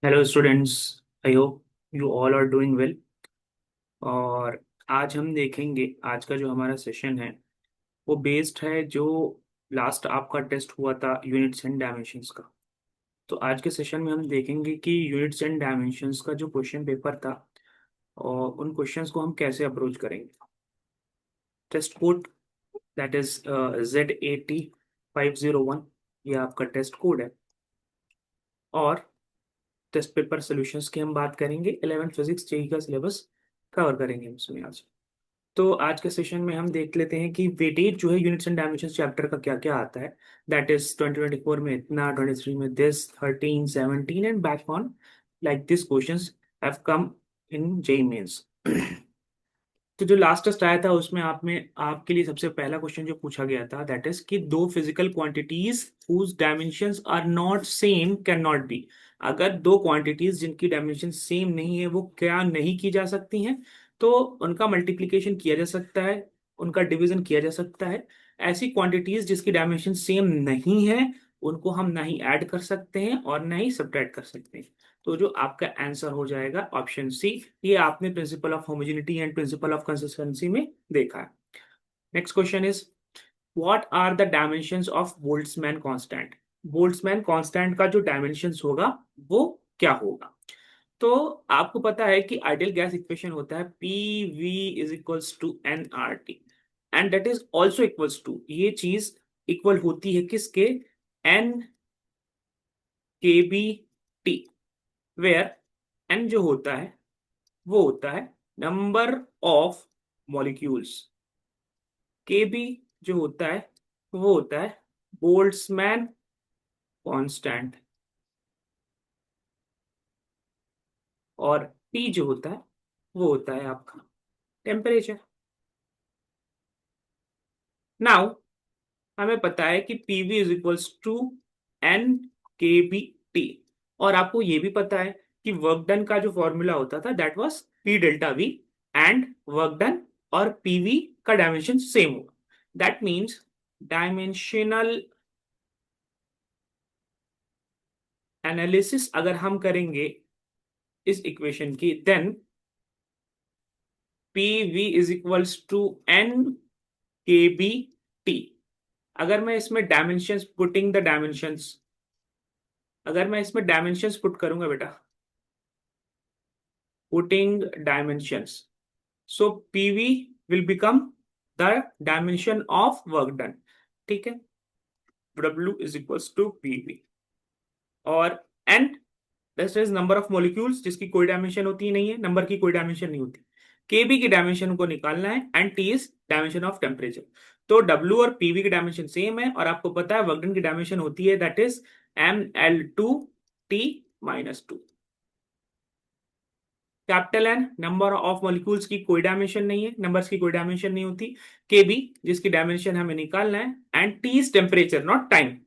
Hello students, I hope you all are doing well. और आज हम देखेंगे, आज का जो हमारा सेशन है वो बेस्ड है जो लास्ट आपका टेस्ट हुआ था यूनिट्स एंड डायमेंशंस का। तो आज के सेशन में हम देखेंगे कि यूनिट्स एंड डायमेंशंस का जो क्वेश्चन पेपर था और उन क्वेश्चंस को हम कैसे अप्रोच करेंगे। Test code that is Z80 501, ये आपका टेस्ट कोड है। और टेस्ट पेपर सॉल्यूशंस की हम बात करेंगे, 11 फिजिक्स जेई का सिलेबस कवर करेंगे हम इसमें आज। तो आज के सेशन में हम देख लेते हैं कि वेटेज जो है यूनिट्स एंड डायमेंशंस चैप्टर का क्या क्या आता है। दैट इज 2024 में इतना, 23 में this, 13 17 and back on, like this questions have come in JEE Mains. तो जो लास्ट टेस्ट आया था उसमें आप में आपके लिए सबसे पहला क्वेश्चन जो पूछा गया था दैट इज कि दो physical quantities whose dimensions are not same can not be. अगर दो क्वांटिटीज जिनकी डायमेंशन सेम नहीं है वो क्या नहीं की जा सकती हैं, तो उनका मल्टीप्लिकेशन किया जा सकता है, उनका डिवीजन किया जा सकता है। ऐसी क्वांटिटीज जिसकी डायमेंशन सेम नहीं है उनको हम ना ही ऐड कर सकते हैं और ना ही सब्ट्रैक्ट कर सकते हैं। तो जो आपका आंसर हो जाएगा ऑप्शन सी। ये आपने principle of homogeneity and principle of consistency में देखा है। Next question is what are the dimensions of Boltzmann constant. Boltzmann constant का जो डायमेंशंस होगा वो क्या होगा। तो आपको पता है कि आइडियल गैस इक्वेशन होता है P V is equals to N R T, and that is also equals to, ये चीज इक्वल होती है किसके, N K B T, where N जो होता है वो होता है नंबर ऑफ मॉलिक्यूल्स, के बी जो होता है वो होता है बोल्ट्जमैन कांस्टेंट, और टी जो होता है वो होता है आपका टेम्परेचर। नाउ हमें पता है कि PV is equals to N K B T, और आपको ये भी पता है कि वर्क डन का जो फॉर्मूला होता था that was P delta V, and work done और पीवी का डायमेंशन सेम होगा। दैट मीन्स डायमेंशनल एनालिसिस अगर हम करेंगे इस इक्वेशन की, then P V is equals to N K B T. अगर मैं इसमें डायमेंशंस पुटिंग द डायमेंशंस, अगर मैं इसमें डायमेंशंस पुट करूंगा बेटा, putting dimensions, so PV will become the dimension of work done. ठीक है, W is equals to PV, और N that is number of molecules जिसकी कोई डायमेंशन होती ही नहीं है, नंबर की कोई डायमेंशन नहीं होती। केबी की डायमेंशन को निकालना है, and T is dimension of temperature. तो डब्ल्यू और पीवी की डायमेंशन सेम है, और आपको पता है वर्कडन की डायमेंशन होती है that is Ml2T-2। Capital N number of molecules की कोई डायमेंशन नहीं है, नंबर्स की कोई डायमेंशन नहीं होती। के बी जिसकी डायमेंशन हमें निकालना है, and T is temperature not time.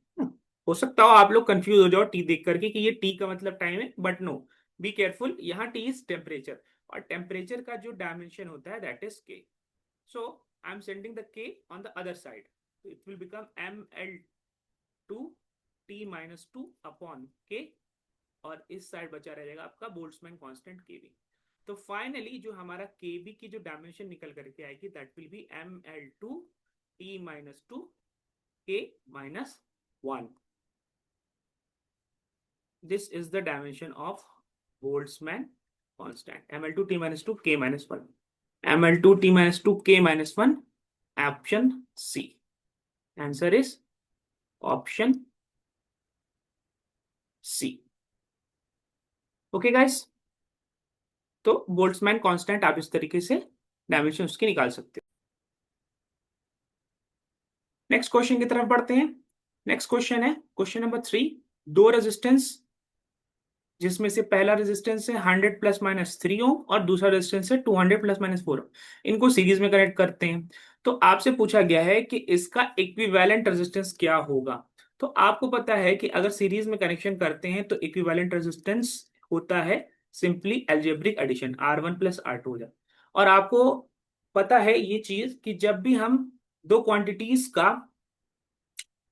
हो सकता हो आप लोग कंफ्यूज हो जाओ टी देख करके कि ये टी का मतलब टाइम है, बट नो, बी केयरफुल, यहाँ टी इज टेम्परेचर, और टेम्परेचर का जो डायमेंशन होता है दैट इज के। सो आई एम सेंडिंग द के on the other side, it will become Ml2T-2 upon के, और इस साइड बचा रहेगा आपका बोल्ट्जमैन कांस्टेंट केबी। तो फाइनली जो हमारा केबी की जो डायमेंशन निकल करके आएगी that will be Ml2T-2 K-1। This is the dimension of Boltzmann constant, Ml2T-2 K-1, Ml2T-2 K-1, option C. Answer is option C. Okay guys, तो बोल्ट्जमैन कांस्टेंट आप इस तरीके से डायमेंशन उसके निकाल सकते हो। नेक्स्ट क्वेश्चन की तरफ बढ़ते हैं। नेक्स्ट क्वेश्चन है क्वेश्चन नंबर 3। दो रेजिस्टेंस जिसमें से पहला रेजिस्टेंस है 100 ± 3 ओम और दूसरा रेजिस्टेंस है 200 ± 4 ओम, इनको सीरीज में कनेक्ट करते हैं। तो आपसे पूछा गया है कि इसका इक्विवेलेंट रेजिस्टेंस क्या होगा। तो आपको पता है कि अगर सीरीज में कनेक्शन करते हैं तो इक्विवेलेंट रेजिस्टेंस होता है simply algebraic addition, R1 + R2 हो जाए। और आपको पता है ये चीज कि जब भी हम दो क्वांटिटीज का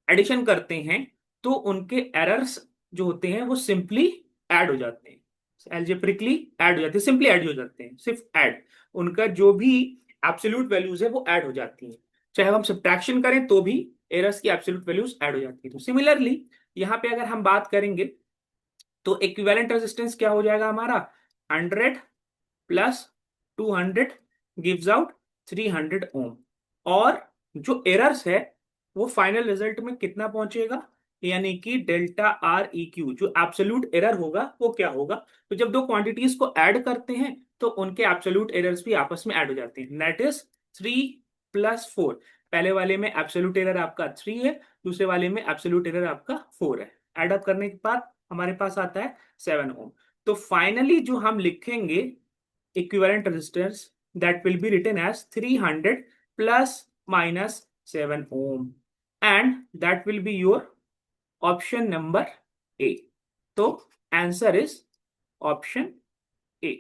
एडिशन करते हैं तो उनके एरर्स जो होते हैं वो सिंपली ऐड हो जाते हैं, एल्जेब्रिकली ऐड हो जाते हैं, सिंपली ऐड हो जाते हैं, सिर्फ ऐड, उनका जो भी एब्सोल्यूट वैल्यूज है वो ऐड हो जाती हैं। चाहे हम सब्ट्रैक्शन करें तो भी एरर्स की एब्सोल्यूट वैल्यूज ऐड हो जाती है। तो सिमिलरली यहाँ पे अगर हम बात करेंगे तो इक्विवेलेंट रेजिस्टेंस क्या हो जाएगा हमारा, 100 प्लस 200 गिव्स आउट 300 ओम। और जो एरर्स है वो फाइनल रिजल्ट में कितना पहुंचेगा, यानी कि डेल्टा आर ई क्यू, जो एब्सोल्यूट एरर होगा वो क्या होगा। तो जब दो क्वांटिटीज को ऐड करते हैं तो उनके एब्सोल्यूट एरर्स भी आपस में ऐड हो जाते हैं। That is 3 + 4। पहले वाले में एब्सोल्यूट एरर आपका 3 है, दूसरे वाले में एब्सोल्यूट एरर आपका 4 है। ऐड अप करने के बाद हमारे पास आता है 7 ओम। तो फाइनली जो हम लिखेंगे equivalent resistance, that will be written as 300 plus minus 7 ohm, and that will be your option number A. तो answer is option A.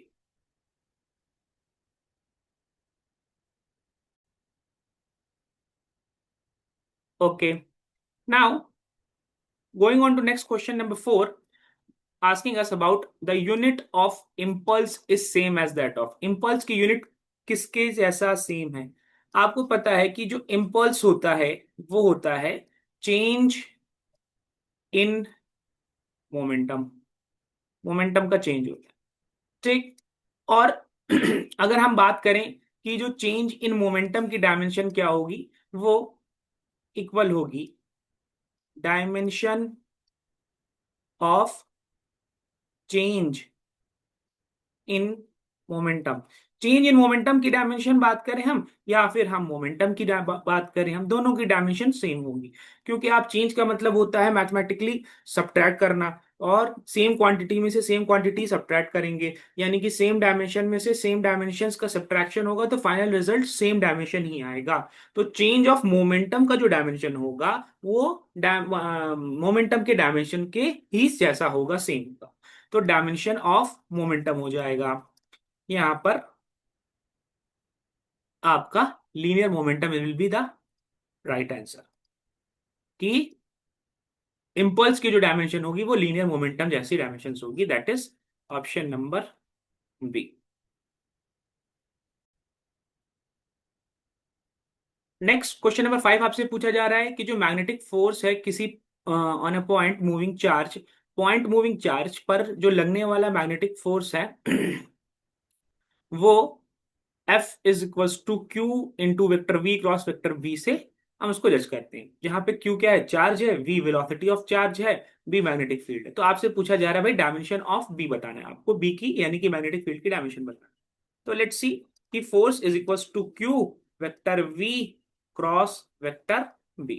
Okay, now going on to next question number 4, asking us about the unit of impulse is same as that of impulse की unit किसके जैसा same है। आपको पता है कि जो impulse होता है वो होता है चेंज इन मोमेंटम, मोमेंटम का चेंज होता है, ठीक। और अगर हम बात करें कि जो चेंज इन मोमेंटम की डायमेंशन क्या होगी, वो इक्वल होगी dimension of change in momentum. Change in momentum की डायमेंशन बात करें हम या फिर हम मोमेंटम की बात करें, हम दोनों की डायमेंशन सेम होगी। क्योंकि आप चेंज का मतलब होता है मैथमेटिकली सब्ट्रैक्ट करना, और सेम क्वांटिटी में से सेम क्वांटिटी सब्ट्रैक्ट करेंगे, यानी कि सेम डायमेंशन में से सेम डायमेंशंस का सब्ट्रैक्शन होगा तो फाइनल रिजल्ट सेम डायमेंशन ही आएगा। तो चेंज ऑफ मोमेंटम का जो डायमेंशन होगा वो मोमेंटम के डायमेंशन के ही जैसा होगा, सेम होगा। तो डायमेंशन ऑफ मोमेंटम हो जाएगा यहां पर आपका linear momentum will be the right answer, कि इंपल्स की जो डायमेंशन होगी वो लीनियर मोमेंटम जैसी डायमेंशन होगी। That is option number B. Next question number 5 आपसे पूछा जा रहा है कि जो मैग्नेटिक फोर्स है किसी on a point moving charge, point moving charge पर जो लगने वाला मैग्नेटिक फोर्स है वो F is equals to Q into vector V cross vector V से हम उसको जज करते हैं। जहां पे Q क्या है, चार्ज है, V वेलोसिटी ऑफ चार्ज है, B मैग्नेटिक फील्ड है। तो आपसे पूछा जा रहा है भाई डायमेंशन ऑफ B बताना है आपको, B की यानी कि मैग्नेटिक फील्ड की डायमेंशन बताना है। तो लेट्स सी कि force is equals to Q vector V cross vector B,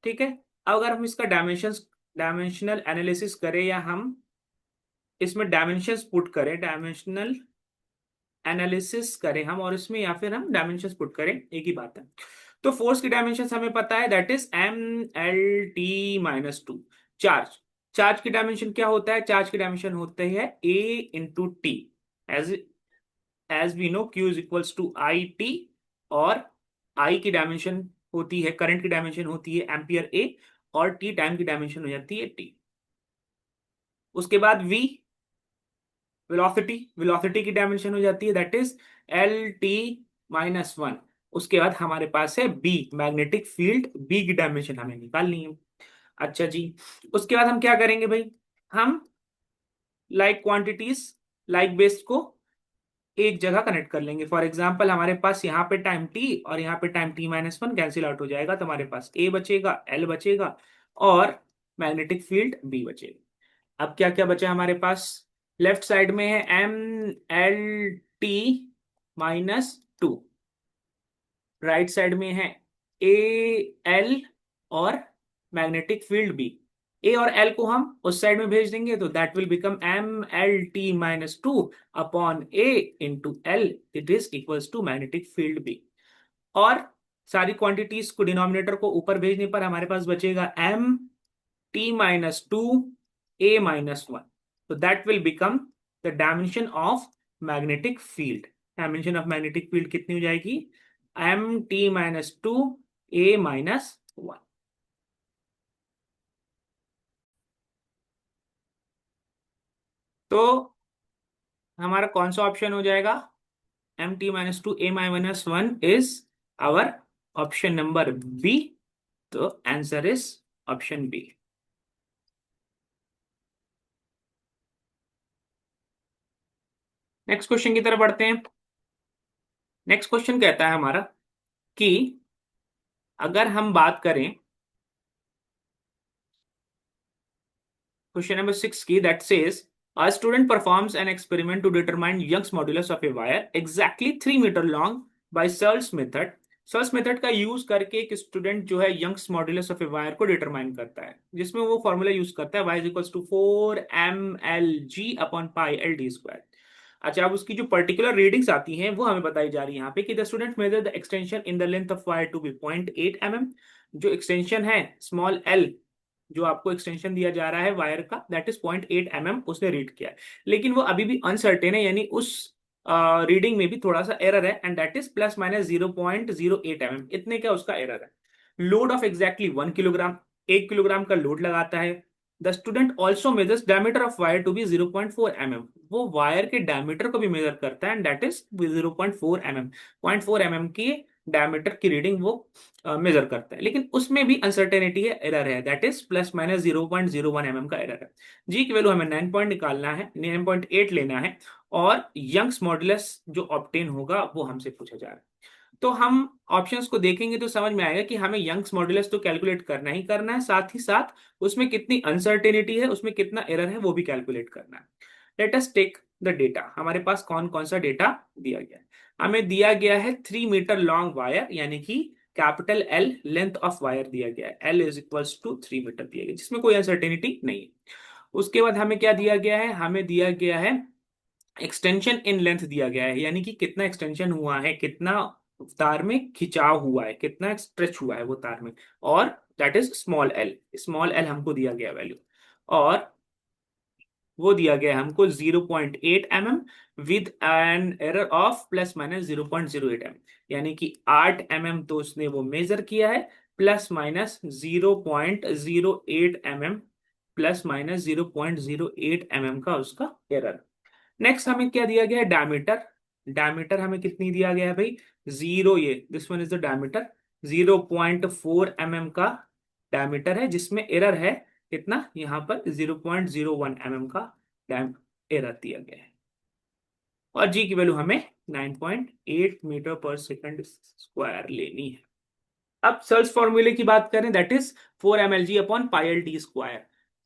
ठीक है। अब अगर हम इसका डायमेंशनल एनालिसिस करें या हम इसमें डायमेंशंस पुट करें, डायमेंशनल एनालिसिस करें हम और इसमें या फिर हम डायमेंशंस पुट करें, एक ही बात है। तो फोर्स की डायमेंशंस हमें पता है, that is M L T - 2। Charge, charge की डायमेंशन क्या होता है, चार्ज की डायमेंशन होते हैं A × T। As as we know Q is equals to IT, और I की डायमेंशन होती है, करंट की डायमेंशन होती है एम्पियर A, और T टाइम की डायमेंशन हो जाती है T। उसके बाद V वेलोसिटी, वेलोसिटी की डायमेंशन हो जाती है, दैट इज LT - 1। उसके बाद हमारे पास है बी मैग्नेटिक फील्ड, बी की डायमेंशन हमें निकालनी है। अच्छा जी, उसके बाद हम क्या करेंगे भाई, हम लाइक क्वांटिटीज, लाइक बेस्ड को एक जगह कनेक्ट कर लेंगे। फॉर एग्जाम्पल हमारे पास यहाँ पे टाइम टी और यहाँ पे टाइम T - 1 कैंसिल आउट हो जाएगा, तो हमारे पास ए बचेगा, एल बचेगा, और मैग्नेटिक फील्ड बी बचेगा। अब क्या क्या बचा हमारे पास, लेफ्ट साइड में है MLT - 2, राइट साइड में है AL और मैग्नेटिक फील्ड बी। ए और एल को हम उस साइड में भेज देंगे तो that will become MLT - 2 upon A into L, it is equals to magnetic field B. और सारी क्वांटिटीज को डिनोमिनेटर को ऊपर भेजने पर हमारे पास बचेगा MT - 2 A - 1। So that will become the dimension of magnetic field. Dimension of magnetic field कितनी हो जाएगी, MT - 2 A - 1। तो हमारा कौन सा ऑप्शन हो जाएगा? mt-2 a-1 is our option number B. तो answer is option B. Next question की तरफ बढ़ते हैं। नेक्स्ट क्वेश्चन कहता है हमारा कि अगर हम बात करें क्वेश्चन नंबर 6 की, that says a student performs an experiment to determine Young's modulus of a wire exactly 3 metre long by Searle's method। Searle's method का यूज करके एक स्टूडेंट जो है Young's modulus of a wire को determine करता है, जिसमें वो फॉर्मूला यूज करता है y is equals to 4mlg/pi/l d²। अच्छा, अब उसकी जो पर्टिकुलर रीडिंग्स आती हैं वो हमें बताई जा रही है यहाँ पे कि the student measure the extension in the length of wire to be 0.8 mm। जो एक्सटेंशन है स्मॉल एल, जो आपको एक्सटेंशन दिया जा रहा है वायर का, दैट इज 0.8 mm उसने रीड किया है। लेकिन वो अभी भी अनसर्टेन है, यानी उस रीडिंग में भी थोड़ा सा एरर है, एंड दैट इज +-0.08 mm। इतने का उसका एरर है। Load of exactly 1 kilogram, 1 kilogram का लोड लगाता है। The student also measures diameter of wire to be 0.4 mm। वो वायर के डायमीटर को भी मेजर करता है, and that is 0.4 mm। 0.4 mm की डायमीटर की रीडिंग वो मेजर करता है, लेकिन उसमें भी अनसर्टेनिटी है, एरर है, दैट इज +-0.01 mm का एरर है। जी की वैल्यू हमें 9 पॉइंट निकालना है, 9.8 लेना है, और यंग्स मॉडुलस जो ऑब्टेन होगा वो हमसे पूछा जा रहा है। तो हम ऑप्शंस को देखेंगे तो समझ में आएगा कि हमें यंग्स मॉडुलस तो कैलकुलेट करना ही करना है, साथ ही साथ उसमें कितनी अनसर्टेनिटी है, उसमें कितना एरर है, वो भी कैलकुलेट करना है। Let us take the data. हमारे पास कौन कौन सा डेटा दिया गया है? हमें दिया गया है 3 मीटर लॉन्ग वायर, यानी कि capital L length of wire दिया गया है, L is equals to 3 metre दिया गया, जिसमें कोई अनसर्टेनिटी नहीं है। उसके बाद हमें क्या दिया गया है? हमें दिया गया है एक्सटेंशन इन लेंथ दिया गया है, यानी कि कितना एक्सटेंशन हुआ है, कितना तार में खिंचाव हुआ है, कितना स्ट्रेच हुआ है वो तार में, और that is small L. Small L हमको दिया गया वैल्यू, और वो दिया गया है हमको 0.8 mm with an error of +-0.08 mm, यानी कि 8 mm तो उसने वो मेजर किया है, +-0.08 mm, +-0.08 mm का उसका एरर। नेक्स्ट हमें क्या दिया गया है? डायमीटर। डायमीटर हमें कितनी दिया गया है भाई? जीरो, ये this one is the diameter. 0.4 mm का डायमीटर है, जिसमें एरर है कितना? यहाँ पर 0.01 mm का एरर दिया गया है, और जी की वैल्यू हमें 9.8 मीटर पर सेकंड लेनी है। अब सर्च फॉर्मूले की बात करें, दैट इज 4mlg/pi/l d²।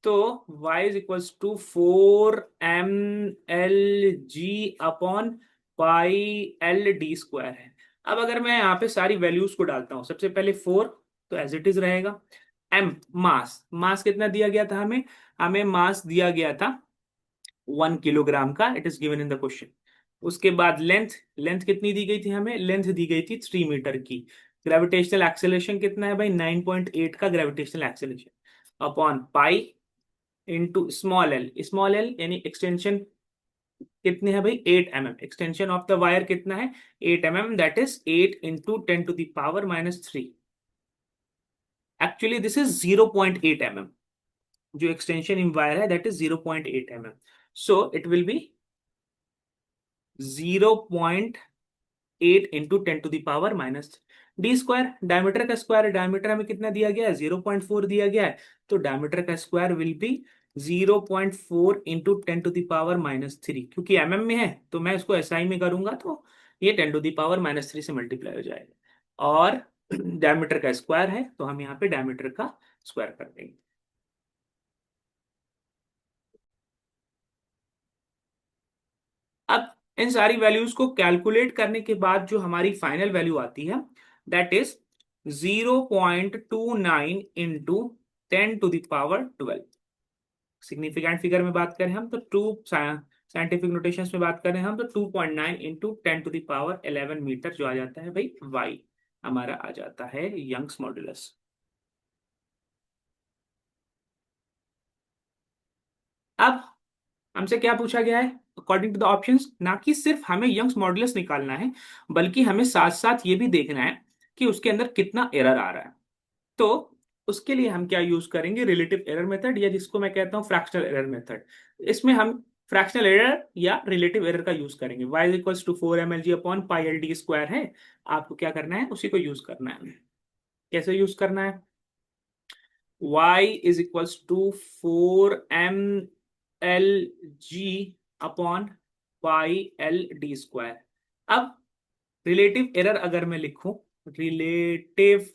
तो y is equals to 4mlg/pi/l d² है। अब अगर मैं यहाँ पे सारी वैल्यूज को डालता हूँ, सबसे पहले 4 तो एज इट इज रहेगा। m मास, मास कितना दिया गया था हमें? हमें मास दिया गया था 1 किलोग्राम का, it is given in the question. उसके बाद लेंथ, लेंथ कितनी दी गई थी हमें? लेंथ दी गई थी 3 मीटर की। ग्रेविटेशनल एक्सेलरेशन कितना है भाई? 9.8 का gravitational acceleration upon pi into small L. Small L यानी एक्सटेंशन कितने है भाई? 8 mm। Extension of the wire कितना है? 8 mm, that is 8 × 10⁻³ actually this is 0.8 mm। जो एक्सटेंशन इन वायर है that is 0.8 mm, so it will be 0.8 × 10⁻³ d²। Diameter का square है, डायमीटर हमें कितना दिया गया है? 0.4 दिया गया है, तो डायमीटर का स्क्वायर विल बी 0.4 × 10⁻³ क्योंकि mm में है तो मैं इसको SI में करूंगा तो ये 10⁻³ से मल्टीप्लाई हो जाएगा, और डायमीटर का स्क्वायर है तो हम यहाँ पे डायमीटर का स्क्वायर कर देंगे। अब इन सारी वैल्यूज को कैलकुलेट करने के बाद जो हमारी फाइनल वैल्यू आती है दैट इज 0.29 × 10⁻12। सिग्निफिकेंट फिगर में बात करें हम तो टू, साइंटिफिक नोटेशंस में बात करें हम तो 2.9 × 10⁻11 मीटर जो आ जाता है भाई वाई, हमारा आ जाता है यंग्स मॉडुलस। अब हमसे क्या पूछा गया है? अकॉर्डिंग टू द ऑप्शंस, ना कि सिर्फ हमें यंग्स मॉडुलस निकालना है, बल्कि हमें साथ साथ ये भी देखना है कि उसके अंदर कितना एरर आ रहा है। तो उसके लिए हम क्या यूज करेंगे? रिलेटिव एरर मेथड, या जिसको मैं कहता हूं फ्रैक्शनल एरर मेथड। इसमें हम फ्रैक्शनल एरर या रिलेटिव एरर का यूज करेंगे। y is equals to 4 mlg upon pi L D square है, आपको क्या करना है, उसी को यूज करना है। कैसे यूज करना है, y is equals to 4 mlg upon pi L D square. अब रिलेटिव एरर अगर मैं लिखूं, रिलेटिव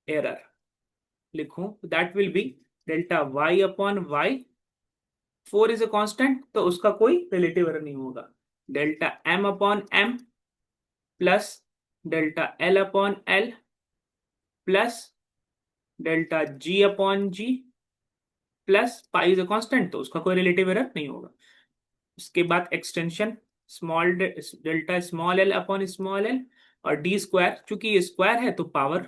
एरर लिखूं, that will be delta y upon Y. 4 is a constant, तो उसका कोई रिलेटिव एरर नहीं होगा। Delta m upon m plus delta l upon l plus delta g upon g plus pi is a constant, तो उसका कोई relative error नहीं होगा। उसके बाद extension small delta small L upon small L, और डी स्क्वायर, चूंकि ये स्क्वायर है तो पावर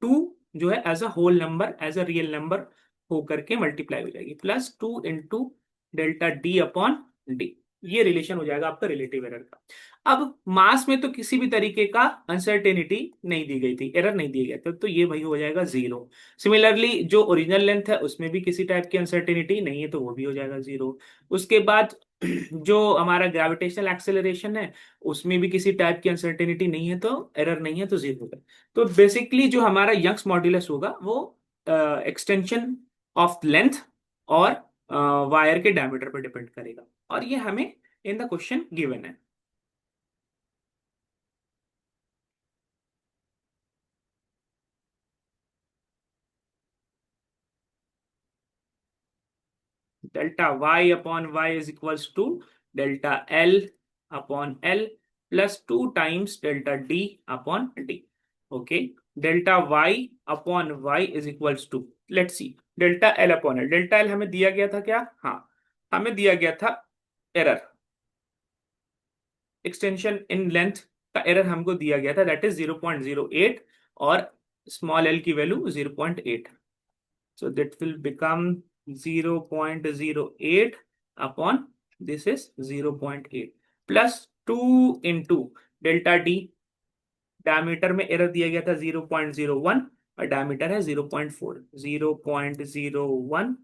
2 जो है as a whole number, as a real number होकर के मल्टीप्लाई हो जाएगी, plus 2 into delta D upon D. ये रिलेशन हो जाएगा आपका रिलेटिव एरर का। अब मास में तो किसी भी तरीके का अनसर्टेनिटी नहीं दी गई थी, एरर नहीं दिया गया था, तो ये वही हो जाएगा जीरो। सिमिलरली जो ओरिजिनल लेंथ है उसमें भी किसी टाइप की अनसर्टेनिटी नहीं है, तो वो भी हो जाएगा जीरो। उसके बाद जो हमारा ग्रेविटेशनल एक्सेलरेशन है उसमें भी किसी टाइप की अनसर्टेनिटी नहीं है, तो एरर नहीं है, तो जीरो होगा। तो बेसिकली जो हमारा यंग्स मॉड्यूलस होगा वो एक्सटेंशन ऑफ लेंथ और वायर के डायमीटर पर डिपेंड करेगा, और ये हमें इन द क्वेश्चन गिवन है। Delta y upon Y is equals to delta l upon l plus 2 times delta d upon d। Okay, delta y upon Y is equals to, let's see, delta l upon l। Delta l हमें दिया गया था क्या, हाँ हमें दिया गया था एरर, एक्सटेंशन इन लेंथ का एरर हमको दिया गया था, दैट इज 0.08, और स्मॉल l की value 0.8। So that will become 0.08 upon this is 0.8 plus 2 into delta d। Diameter में एरर दिया गया था 0.01 और डायमीटर है 0.4, 0.01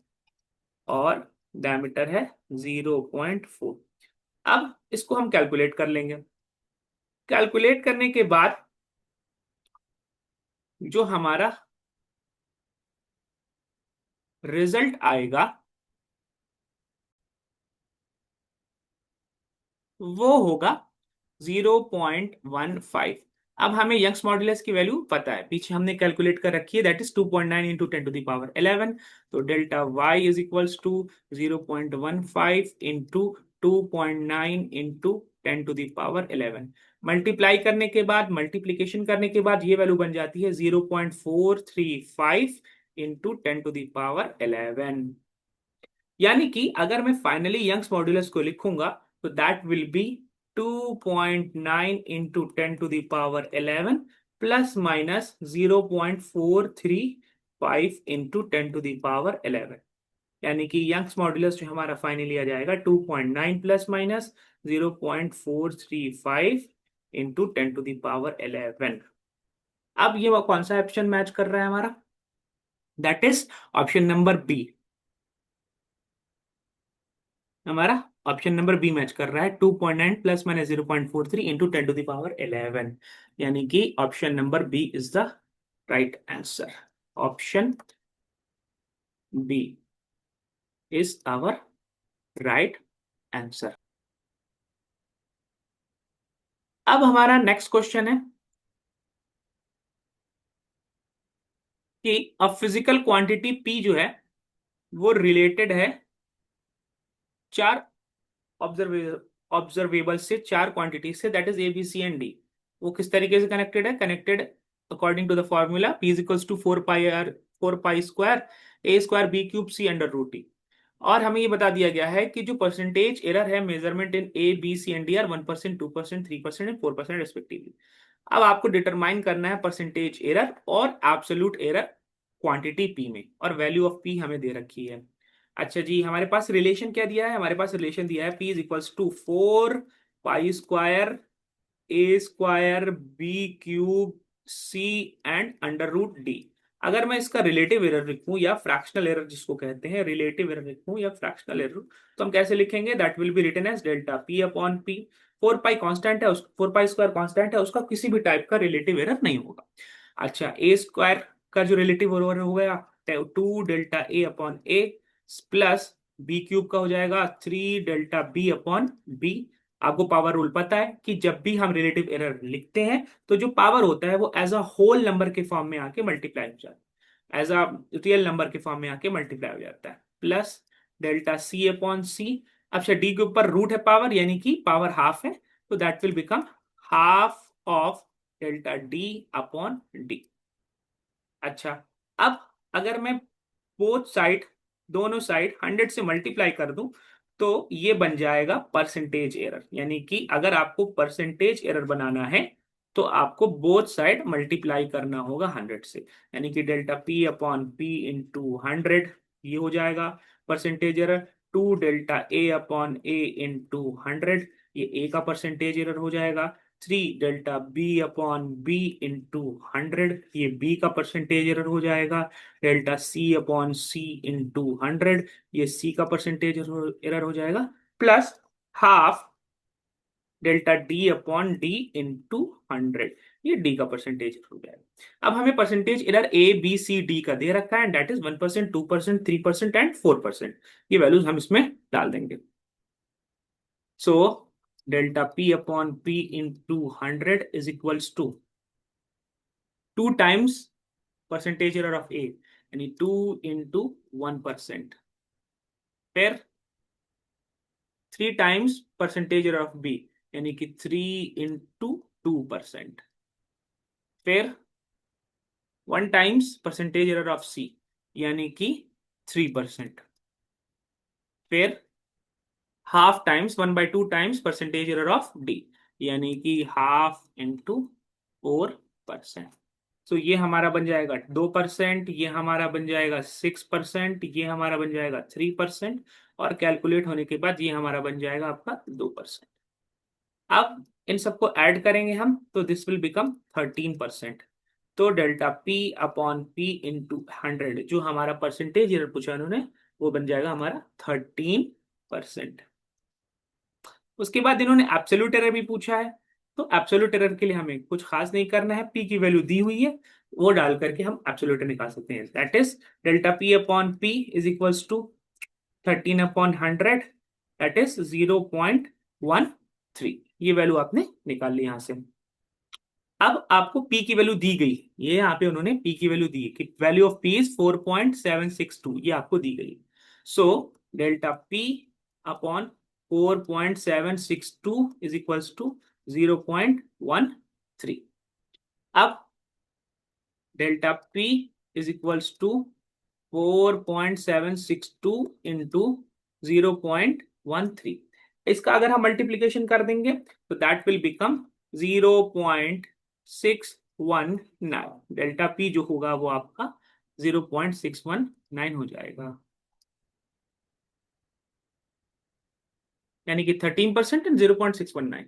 और डायमीटर है 0.4। अब इसको हम कैलकुलेट कर लेंगे। कैलकुलेट करने के बाद जो हमारा रिजल्ट आएगा वो होगा 0.15। अब हमें यंग्स मॉडुलस की वैल्यू पता है, पीछे हमने कैलकुलेट कर रखी है, that is 2.9 into 10 to the power 11। तो delta y is equals to 0.15 into 2.9 into 10 to the power 11। Multiply करने के बाद, मल्टीप्लीकेशन करने के बाद ये वैल्यू बन जाती है 0.435 इंटू 10 to the power 11। यानी कि अगर मैं फाइनली यंग्स मॉड्यूलस को लिखूंगा तो that will B 2.9 into 10 to the power 11 plus minus 0.435 into 10 to the power 11। यानी कि यंग्स मॉड्यूलस जो हमारा फाइनली आ जाएगा 2.9 plus minus 0.435 into 10 to the power 11। अब ये कौन सा ऑप्शन मैच कर रहा है हमारा, that is option number B. हमारा ऑप्शन नंबर बी मैच कर रहा है, 2.9 plus minus 0.43 into 10 to the power 11। यानी कि option number B is the right answer. Option B is our right answer. अब हमारा नेक्स्ट क्वेश्चन है कि अ फिजिकल क्वांटिटी पी जो है वो रिलेटेड है चार ऑब्जर्वेबल से, चार क्वांटिटी से, that is A B C and D. वो किस तरीके से कनेक्टेड है, connected according to the formula P is equals to 4 pi R 4 pi square A square B cube C under root T. और हमें ये बता दिया गया है कि जो परसेंटेज एरर है measurement in A B C and D are 1%, 2%, 3% and 4% respectively. अब आपको डिटरमाइन करना है परसेंटेज एरर और एब्सोल्यूट एरर क्वांटिटी पी में, और वैल्यू ऑफ पी हमें दे रखी है। अच्छा जी, हमारे पास रिलेशन क्या दिया है, हमारे पास रिलेशन दिया है P is equals to 4 pi square A square B cube C and under root D. अगर मैं इसका रिलेटिव एरर लिखूं या फ्रैक्शनल एरर जिसको कहते हैं, रिलेटिव एरर लिखूं या फ्रैक्शनल एरर, तो हम कैसे लिखेंगे? That will be written as delta P upon P. 4 pi constant है, उस 4 पाई स्क्वायर कांस्टेंट है, उसका किसी भी टाइप का रिलेटिव एरर नहीं होगा। अच्छा, ए स्क्वायर का जो रिलेटिव एरर हो गया 2 delta A upon A, plus B cube का हो जाएगा 3 डेल्टा बी अपॉन बी। आपको पावर रूल पता है कि जब भी हम रिलेटिव एरर लिखते हैं तो जो पावर होता है वो एज अ होल नंबर के फॉर्म में आके मल्टीप्लाई हो जाता है, एज अ रियल नंबर के फॉर्म में आके मल्टीप्लाई हो जाता है, प्लस डेल्टा सी अपॉन सी। अच्छा, डी के ऊपर रूट है पावर, यानी कि पावर हाफ है, तो that will become half of delta D upon D. अच्छा, अब अगर मैं बोथ साइड, दोनों साइड 100 से मल्टीप्लाई कर दूं तो ये बन जाएगा परसेंटेज एरर। यानी कि अगर आपको परसेंटेज एरर बनाना है तो आपको बोथ साइड मल्टीप्लाई करना होगा 100 से, यानी कि delta P upon P into 100, ये हो जाएगा percentage error. 2 delta A upon A into 100, ये ए का परसेंटेज एरर हो जाएगा। 3 delta B upon B into 100, ये बी का परसेंटेज एरर हो जाएगा। Delta C upon C into 100, ये सी का परसेंटेज एरर हो जाएगा, plus half delta D upon D into 100, ये डी का परसेंटेज हो जाएगा। अब हमें percentage error A B C D का दे रखा है, दैट इज 1%, 2%, 3% एंड 4%। ये वैल्यूज हम इसमें डाल देंगे। So delta P upon P into 100 is equals to 2 times percentage error of A, यानी 2 इंटू 1%, फिर 3 times percentage error of B, यानी कि 3 इंटू 2%, फिर 1 times percentage error of C, यानी कि 3%, फिर half times 1/2 times percentage error of D, यानी कि हाफ इंटू 4%। तो ये हमारा बन जाएगा 2%, ये हमारा बन जाएगा 6%, ये हमारा बन जाएगा 3%, और कैलकुलेट होने के बाद ये हमारा बन जाएगा आपका 2%। अब इन सबको ऐड करेंगे हम तो दिस विल बिकम 13%। तो delta P upon P into 100, जो हमारा परसेंटेज एरर पूछा उन्होंने, वो बन जाएगा हमारा 13%। उसके बाद इन्होंने एब्सोल्यूट एरर भी पूछा है, तो एब्सोल्यूट एरर के लिए हमें कुछ खास नहीं करना है, पी की वैल्यू दी हुई है, वो डाल करके हम एब्सोल्यूट एरर निकाल सकते हैं। That is delta P upon P is equals to 13 upon 100, that is 0.13। ये वैल्यू आपने निकाल ली यहां से। अब आपको पी की वैल्यू दी गई, ये यहाँ पे उन्होंने पी की वैल्यू दी है कि वैल्यू ऑफ पी इज 4.762, ये आपको दी गई। So delta P upon 4.762 is equals to 0.13। अब delta P is equals to 4.762 into 0.13, इसका अगर हम मल्टीप्लीकेशन कर देंगे तो that will become 0.619। Delta P जो होगा वो आपका 0.619 हो जाएगा, यानी कि 13% एंड 0.619।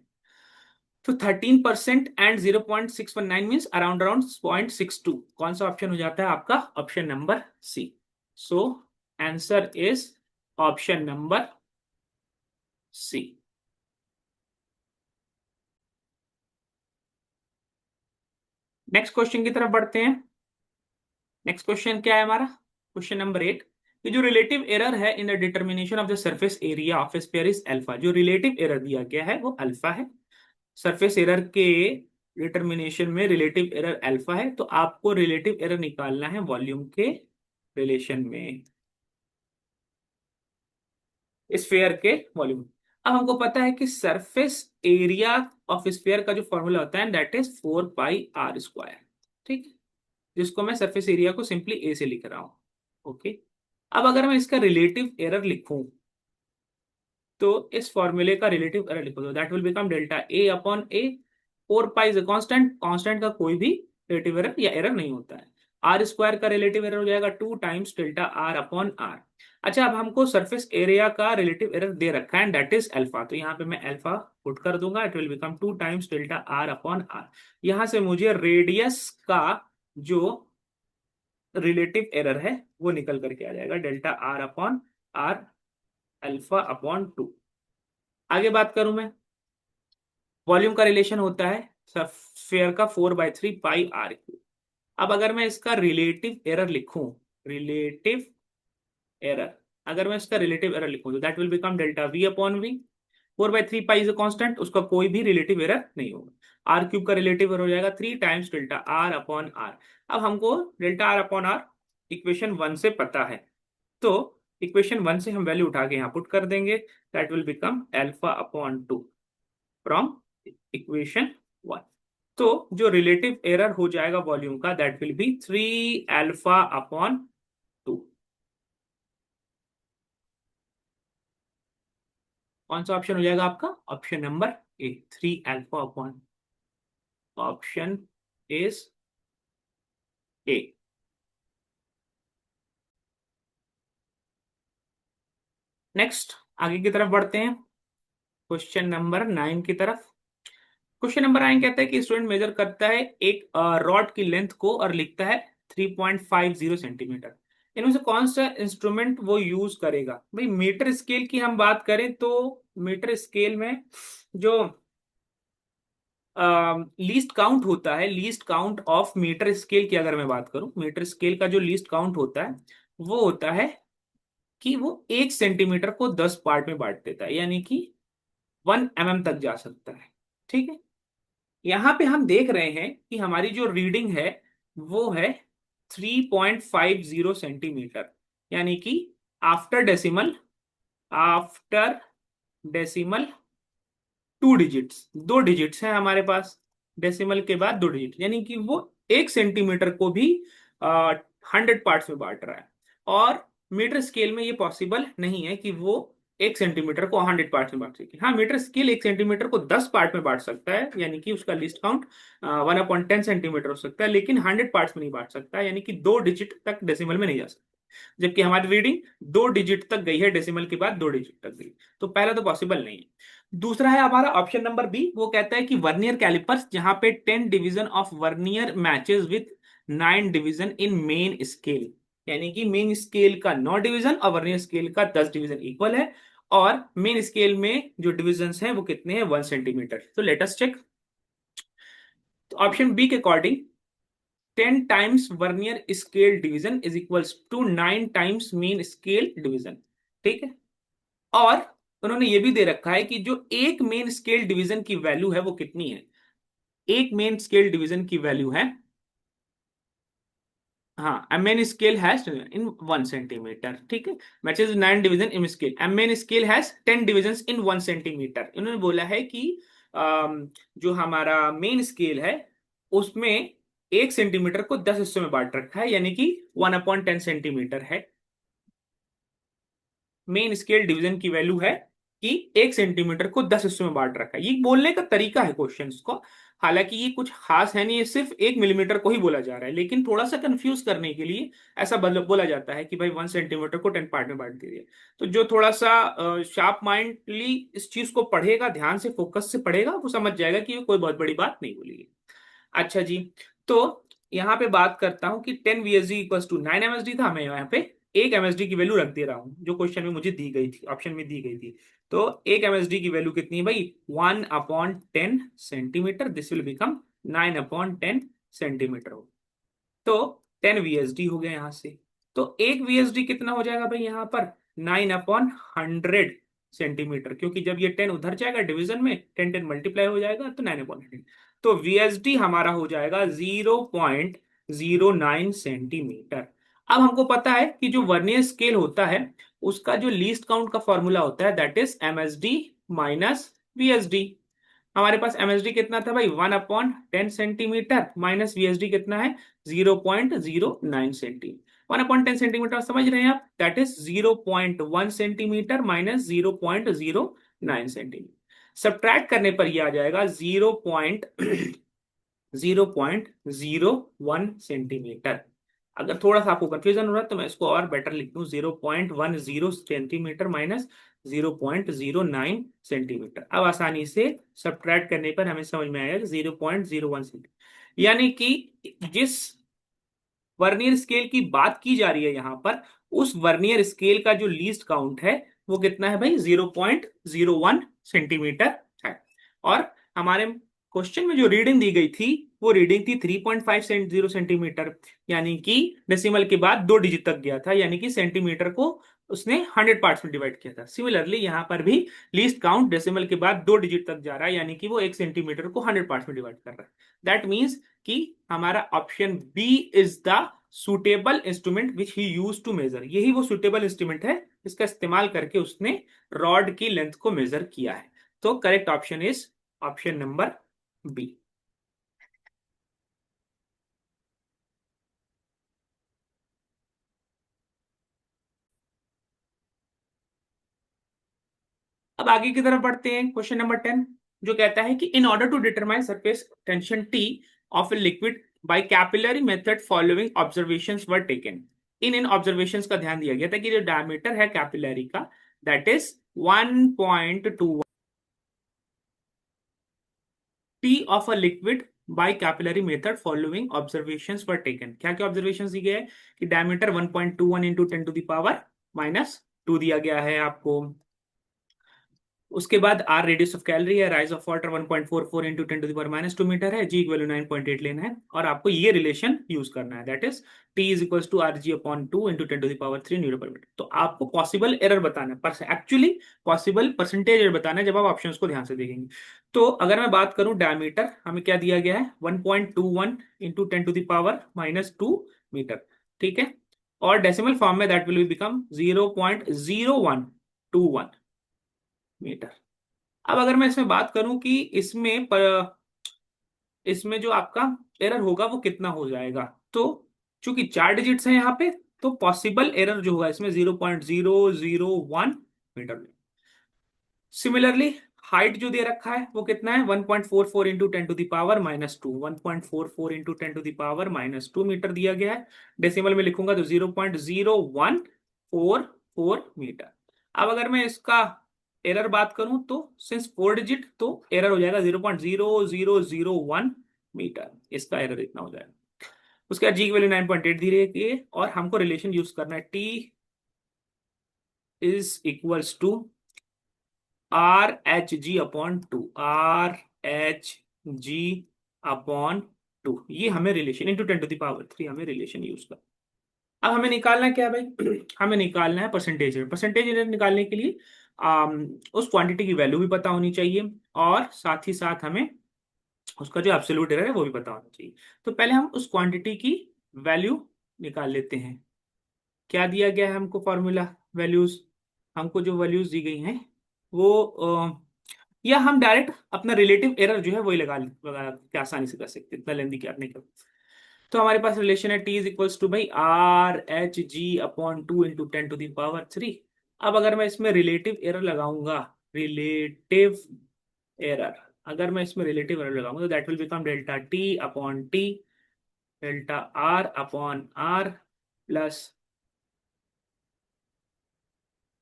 तो 13% एंड 0.619 मीन्स अराउंड अराउंड 0.62। कौन सा ऑप्शन हो जाता है आपका? Option number C. So answer is option number C. Next question की तरफ बढ़ते हैं। नेक्स्ट क्वेश्चन क्या है हमारा? Question number 8। ये जो रिलेटिव एरर है in the determination of the surface area of a sphere is alpha. जो रिलेटिव एरर दिया गया है वो अल्फा है। सरफेस एरर के डिटर्मिनेशन में रिलेटिव एरर अल्फा है, तो आपको रिलेटिव एरर निकालना है वॉल्यूम के रिलेशन में, स्फीयर के वॉल्यूम। अब हमको पता है कि सरफेस एरिया ऑफ स्फीयर का जो फॉर्मूला होता है that is 4 pi r square, ठीक है, जिसको मैं सरफेस एरिया को सिंपली ए से लिख रहा हूं। ओके, अब अगर मैं इसका रिलेटिव एरर लिखूं तो इस फॉर्मूले का रिलेटिव एरर लिखो तो that will become delta A upon A. 4 pi is constant, constant का कोई भी रिलेटिव एरर या एरर नहीं होता है। आर स्क्वायर का रिलेटिव एरर हो जाएगा 2 times delta R upon R. अच्छा, अब हमको सरफेस एरिया का रिलेटिव एरर दे रखा है दैट इज अल्फा, तो यहाँ पे मैं अल्फा पुट कर दूंगा, it will become 2 times delta R upon R. यहां से मुझे रेडियस का जो रिलेटिव एरर है वो निकल करके आ जाएगा, delta R upon R alpha upon 2। आगे बात करूं मैं, वॉल्यूम का रिलेशन होता है स्फीयर का 4/3 पाई r क्यूब। अब अगर मैं इसका रिलेटिव एरर लिखूं, रिलेटिव एरर, अगर मैं इसका रिलेटिव एरर लिखूं तो that will become delta V upon V. 4/3 pi is a constant, उसका कोई भी रिलेटिव एरर नहीं होगा। आर क्यूब का रिलेटिव एरर हो जाएगा 3 times delta R upon R. अब हमको delta R upon R equation 1 से पता है, तो इक्वेशन 1 से हम वैल्यू उठा के यहाँ पुट कर देंगे, that will become alpha upon 2 from equation 1। तो जो रिलेटिव एरर हो जाएगा वॉल्यूम का, that will B 3 alpha upon 2। कौन सा ऑप्शन हो जाएगा आपका? Option number A, 3 alpha upon, option is a. Next आगे की तरफ बढ़ते हैं, क्वेश्चन नंबर 9 की तरफ। क्वेश्चन नंबर 9 कहता है कि स्टूडेंट मेजर करता है एक रॉड की लेंथ को और लिखता है 3.50 सेंटीमीटर। इनमें से कौन सा इंस्ट्रूमेंट वो यूज करेगा? भाई मीटर स्केल की हम बात करें तो मीटर स्केल में जो लीस्ट काउंट होता है, least count of metre scale की अगर मैं बात करूं, मीटर स्केल का जो लीस्ट काउंट होता है वो होता है कि वो 1 सेंटीमीटर को 10 पार्ट में बांट देता है, यानी कि 1 mm तक जा सकता है। ठीक है, यहां पे हम देख रहे हैं कि हमारी जो रीडिंग है वो है 3.50 सेंटीमीटर, यानी कि after decimal, after decimal 2 digits, 2 digits हैं हमारे पास, डेसिमल के बाद 2 डिजिट, यानी कि वो 1 सेंटीमीटर को भी 100 पार्ट्स में बांट रहा है। और मीटर स्केल में ये पॉसिबल नहीं है कि वो 1 सेंटीमीटर को 100 पार्ट्स में बांट सके। हाँ, मीटर स्केल 1 सेंटीमीटर को 10 पार्ट में बांट सकता है, यानी कि उसका लिस्ट काउंट 1/10 सेंटीमीटर हो सकता है, लेकिन 100 पार्ट्स में नहीं बांट सकता, यानी कि 2 डिजिट तक डेसिमल में नहीं जा सकता। जबकि हमारी रीडिंग 2 डिजिट तक गई है, डेसिमल के बाद 2 डिजिट तक गई, तो पहला तो पॉसिबल नहीं है। दूसरा है हमारा ऑप्शन नंबर बी, वो कहता है कि वर्नियर कैलिपर्स जहां पे 10 division of vernier matches with 9 division in main scale, यानी कि मेन स्केल का 9 डिवीजन और वर्नियर स्केल का 10 डिवीजन इक्वल है, और मेन स्केल में जो डिविजन हैं वो कितने हैं? 1 सेंटीमीटर। तो लेट अस चेक। तो ऑप्शन बी के according 10 times vernier scale division is equals to 9 times main scale division. ठीक है, और उन्होंने ये भी दे रखा है कि जो एक मेन स्केल डिवीजन की वैल्यू है वो कितनी है? एक मेन स्केल डिवीजन की वैल्यू है, हाँ, a main scale has in 1 centimetre. ठीक है, matches 9 division in scale, a main scale has 10 divisions in 1 centimetre. इन्होंने बोला है कि जो हमारा मेन स्केल है उसमें 1 सेंटीमीटर को 10 हिस्सों में बांट रखा है, यानी कि 1/10 सेंटीमीटर है। मेन स्केल डिवीजन की वैल्यू है कि 1 सेंटीमीटर को 10 हिस्सों में बांट रखा है। ये बोलने का तरीका है क्वेश्चन को, हालांकि ये कुछ खास है नहीं, ये सिर्फ 1 मिलीमीटर को ही बोला जा रहा है, लेकिन थोड़ा सा कंफ्यूज करने के लिए ऐसा बोला जाता है कि भाई 1 सेंटीमीटर को 10 पार्ट में बांट दीजिए। तो जो थोड़ा सा शार्प माइंडली इस चीज को पढ़ेगा, ध्यान से फोकस से पढ़ेगा, वो समझ जाएगा कि ये कोई बहुत बड़ी बात नहीं बोली है। अच्छा जी, तो यहाँ पे बात करता हूँ कि 10 VSD इक्वल्स टू 9 MSD था, मैं यहाँ पे 1 MSD की वैल्यू रख दे रहा हूँ जो क्वेश्चन में मुझे दी गई थी, ऑप्शन में दी गई थी। तो 1 MSD की वैल्यू कितनी है भाई? 1/10 centimetre, this will become 9/10 centimetre. तो 10 VSD हो गया यहाँ से। तो 1 VSD कितना हो जाएगा भाई यहाँ पर? 9/100 सेंटीमीटर, क्योंकि जब ये 10 उधर जाएगा डिवीजन में, 10 10 मल्टीप्लाई हो जाएगा तो 9/100। तो VSD हमारा हो जाएगा 0.09 सेंटीमीटर। अब हमको पता है कि जो वर्नियर स्केल होता है उसका जो लीस्ट काउंट का फॉर्मूला होता है that is MSD minus VSD। हमारे पास MSD कितना था भाई? 1/10 सेंटीमीटर माइनस VSD कितना है? 0.09 सेंटीमीटर। 1/10 सेंटीमीटर समझ रहे हैं आप, that is 0.1 centimetre minus 0.09 centimetre. Subtract करने पर यह आ जाएगा 0.01 सेंटीमीटर। अगर थोड़ा सा आपको कंफ्यूजन हो रहा है तो मैं इसको और बेटर लिख दूं, 0.10 सेंटीमीटर माइनस 0.09 सेंटीमीटर। अब आसानी से सब्ट्रैक्ट करने पर हमें समझ में आएगा 0.01 सेंटीमीटर, यानी कि जिस वर्नियर स्केल की बात की जा रही है यहाँ पर, उस वर्नियर स्केल का जो लीस्ट काउंट है वो कितना है भाई, 0.01 सेंटीमीटर है। और हमारे क्वेश्चन में जो रीडिंग दी गई थी वो रीडिंग थी 3.50 सेंटीमीटर, यानी कि डेसिमल के बाद 2 डिजिट तक गया था, यानी कि सेंटीमीटर को उसने 100 पार्ट्स में डिवाइड किया था। सिमिलरली यहाँ पर भी लीस्ट काउंट डेसिमल के बाद 2 डिजिट तक जा रहा है, यानी कि वो 1 सेंटीमीटर को 100 पार्ट्स में डिवाइड कर रहा है। दैट मीन्स कि हमारा option B is the suitable instrument which he use to measure, यही वो सुटेबल इंस्ट्रूमेंट है इसका इस्तेमाल करके उसने रॉड की लेंथ को मेजर किया है। तो correct option is option number B. अब आगे की तरफ बढ़ते हैं, क्वेश्चन नंबर 10 जो कहता है कि in order to determine surface tension T of a liquid by capillary method following observations were taken. इन ऑब्जर्वेशंस का ध्यान दिया गया था कि जो डायमीटर है कैपिलरी का that is 1.2 T of a liquid by capillary method following observations were taken. क्या क्या ऑब्जर्वेशंस दी गए हैं कि डायमीटर 1.21 इंटू 10⁻⁻² दिया गया है आपको। उसके बाद आर रेडियस ऑफ कैलोरी है, rise of water 1.44 into 10⁻⁻² metre है, जी इक्वल 9.8 लेना है और आपको ये रिलेशन यूज करना है, that is T is equal to R G upon 2 into 10⁻³ newton per metre. तो आपको पॉसिबल एरर बताना है, पर एक्चुअली पॉसिबल परसेंटेज एरर बताना है जब आप ऑप्शंस को ध्यान से देखेंगे। तो अगर मैं बात करूं डायमीटर हमें क्या दिया गया है 1.21 इंटू 10⁻⁻² मीटर, ठीक है। और डेसिमल फॉर्म में दैट विल बिकम 0.0121 मीटर। अब अगर मैं इसमें बात करूं कि इसमें जो आपका एरर होगा वो कितना हो जाएगा, तो चूंकि 4 डिजिट्स हैं यहाँ पे, तो पॉसिबल एरर जो होगा इसमें 0.001 मीटर। सिमिलरली हाइट जो दे रखा है वो कितना है 1.44 इंटू 10⁻⁻², 1.44 इंटू 10⁻⁻² मीटर दिया गया है। डेसिमल में लिखूंगा तो 0.0144 मीटर। अब अगर मैं इसका एरर बात करूं तो सिंस 4 डिजिट तो एरर हो जाएगा 0.0001 मीटर, इसका एरर इतना हो जाएगा। उसके बाद जी की वैल्यू 9.8 दी रही है और हमको रिलेशन यूज करना है T is equals to RHG/2, RHG/2, ये हमें रिलेशन इंटू 10⁻³ हमें रिलेशन यूज कर। अब हमें निकालना क्या है भाई हमें निकालना है परसेंटेज एरर। परसेंटेज एरर निकालने के लिए उस क्वांटिटी की वैल्यू भी पता होनी चाहिए और साथ ही साथ हमें उसका जो एब्सोल्यूट एरर है वो भी पता होना चाहिए। तो पहले हम उस क्वांटिटी की वैल्यू निकाल लेते हैं। क्या दिया गया है हमको फॉर्मूला वैल्यूज, हमको जो वैल्यूज दी गई हैं वो या हम डायरेक्ट अपना रिलेटिव एरर जो है वही लगा के आसानी से कर सकते हैं, इतना लेंदी क्या नहीं कर। तो हमारे पास रिलेशन है टी इज इक्वल्स टू भाई RHG/2 इंटू 10⁻³ अब अगर मैं इसमें रिलेटिव एरर लगाऊंगा, रिलेटिव एरर, अगर मैं इसमें रिलेटिव एरर लगाऊंगा तो that will become ΔT/T, ΔR/R plus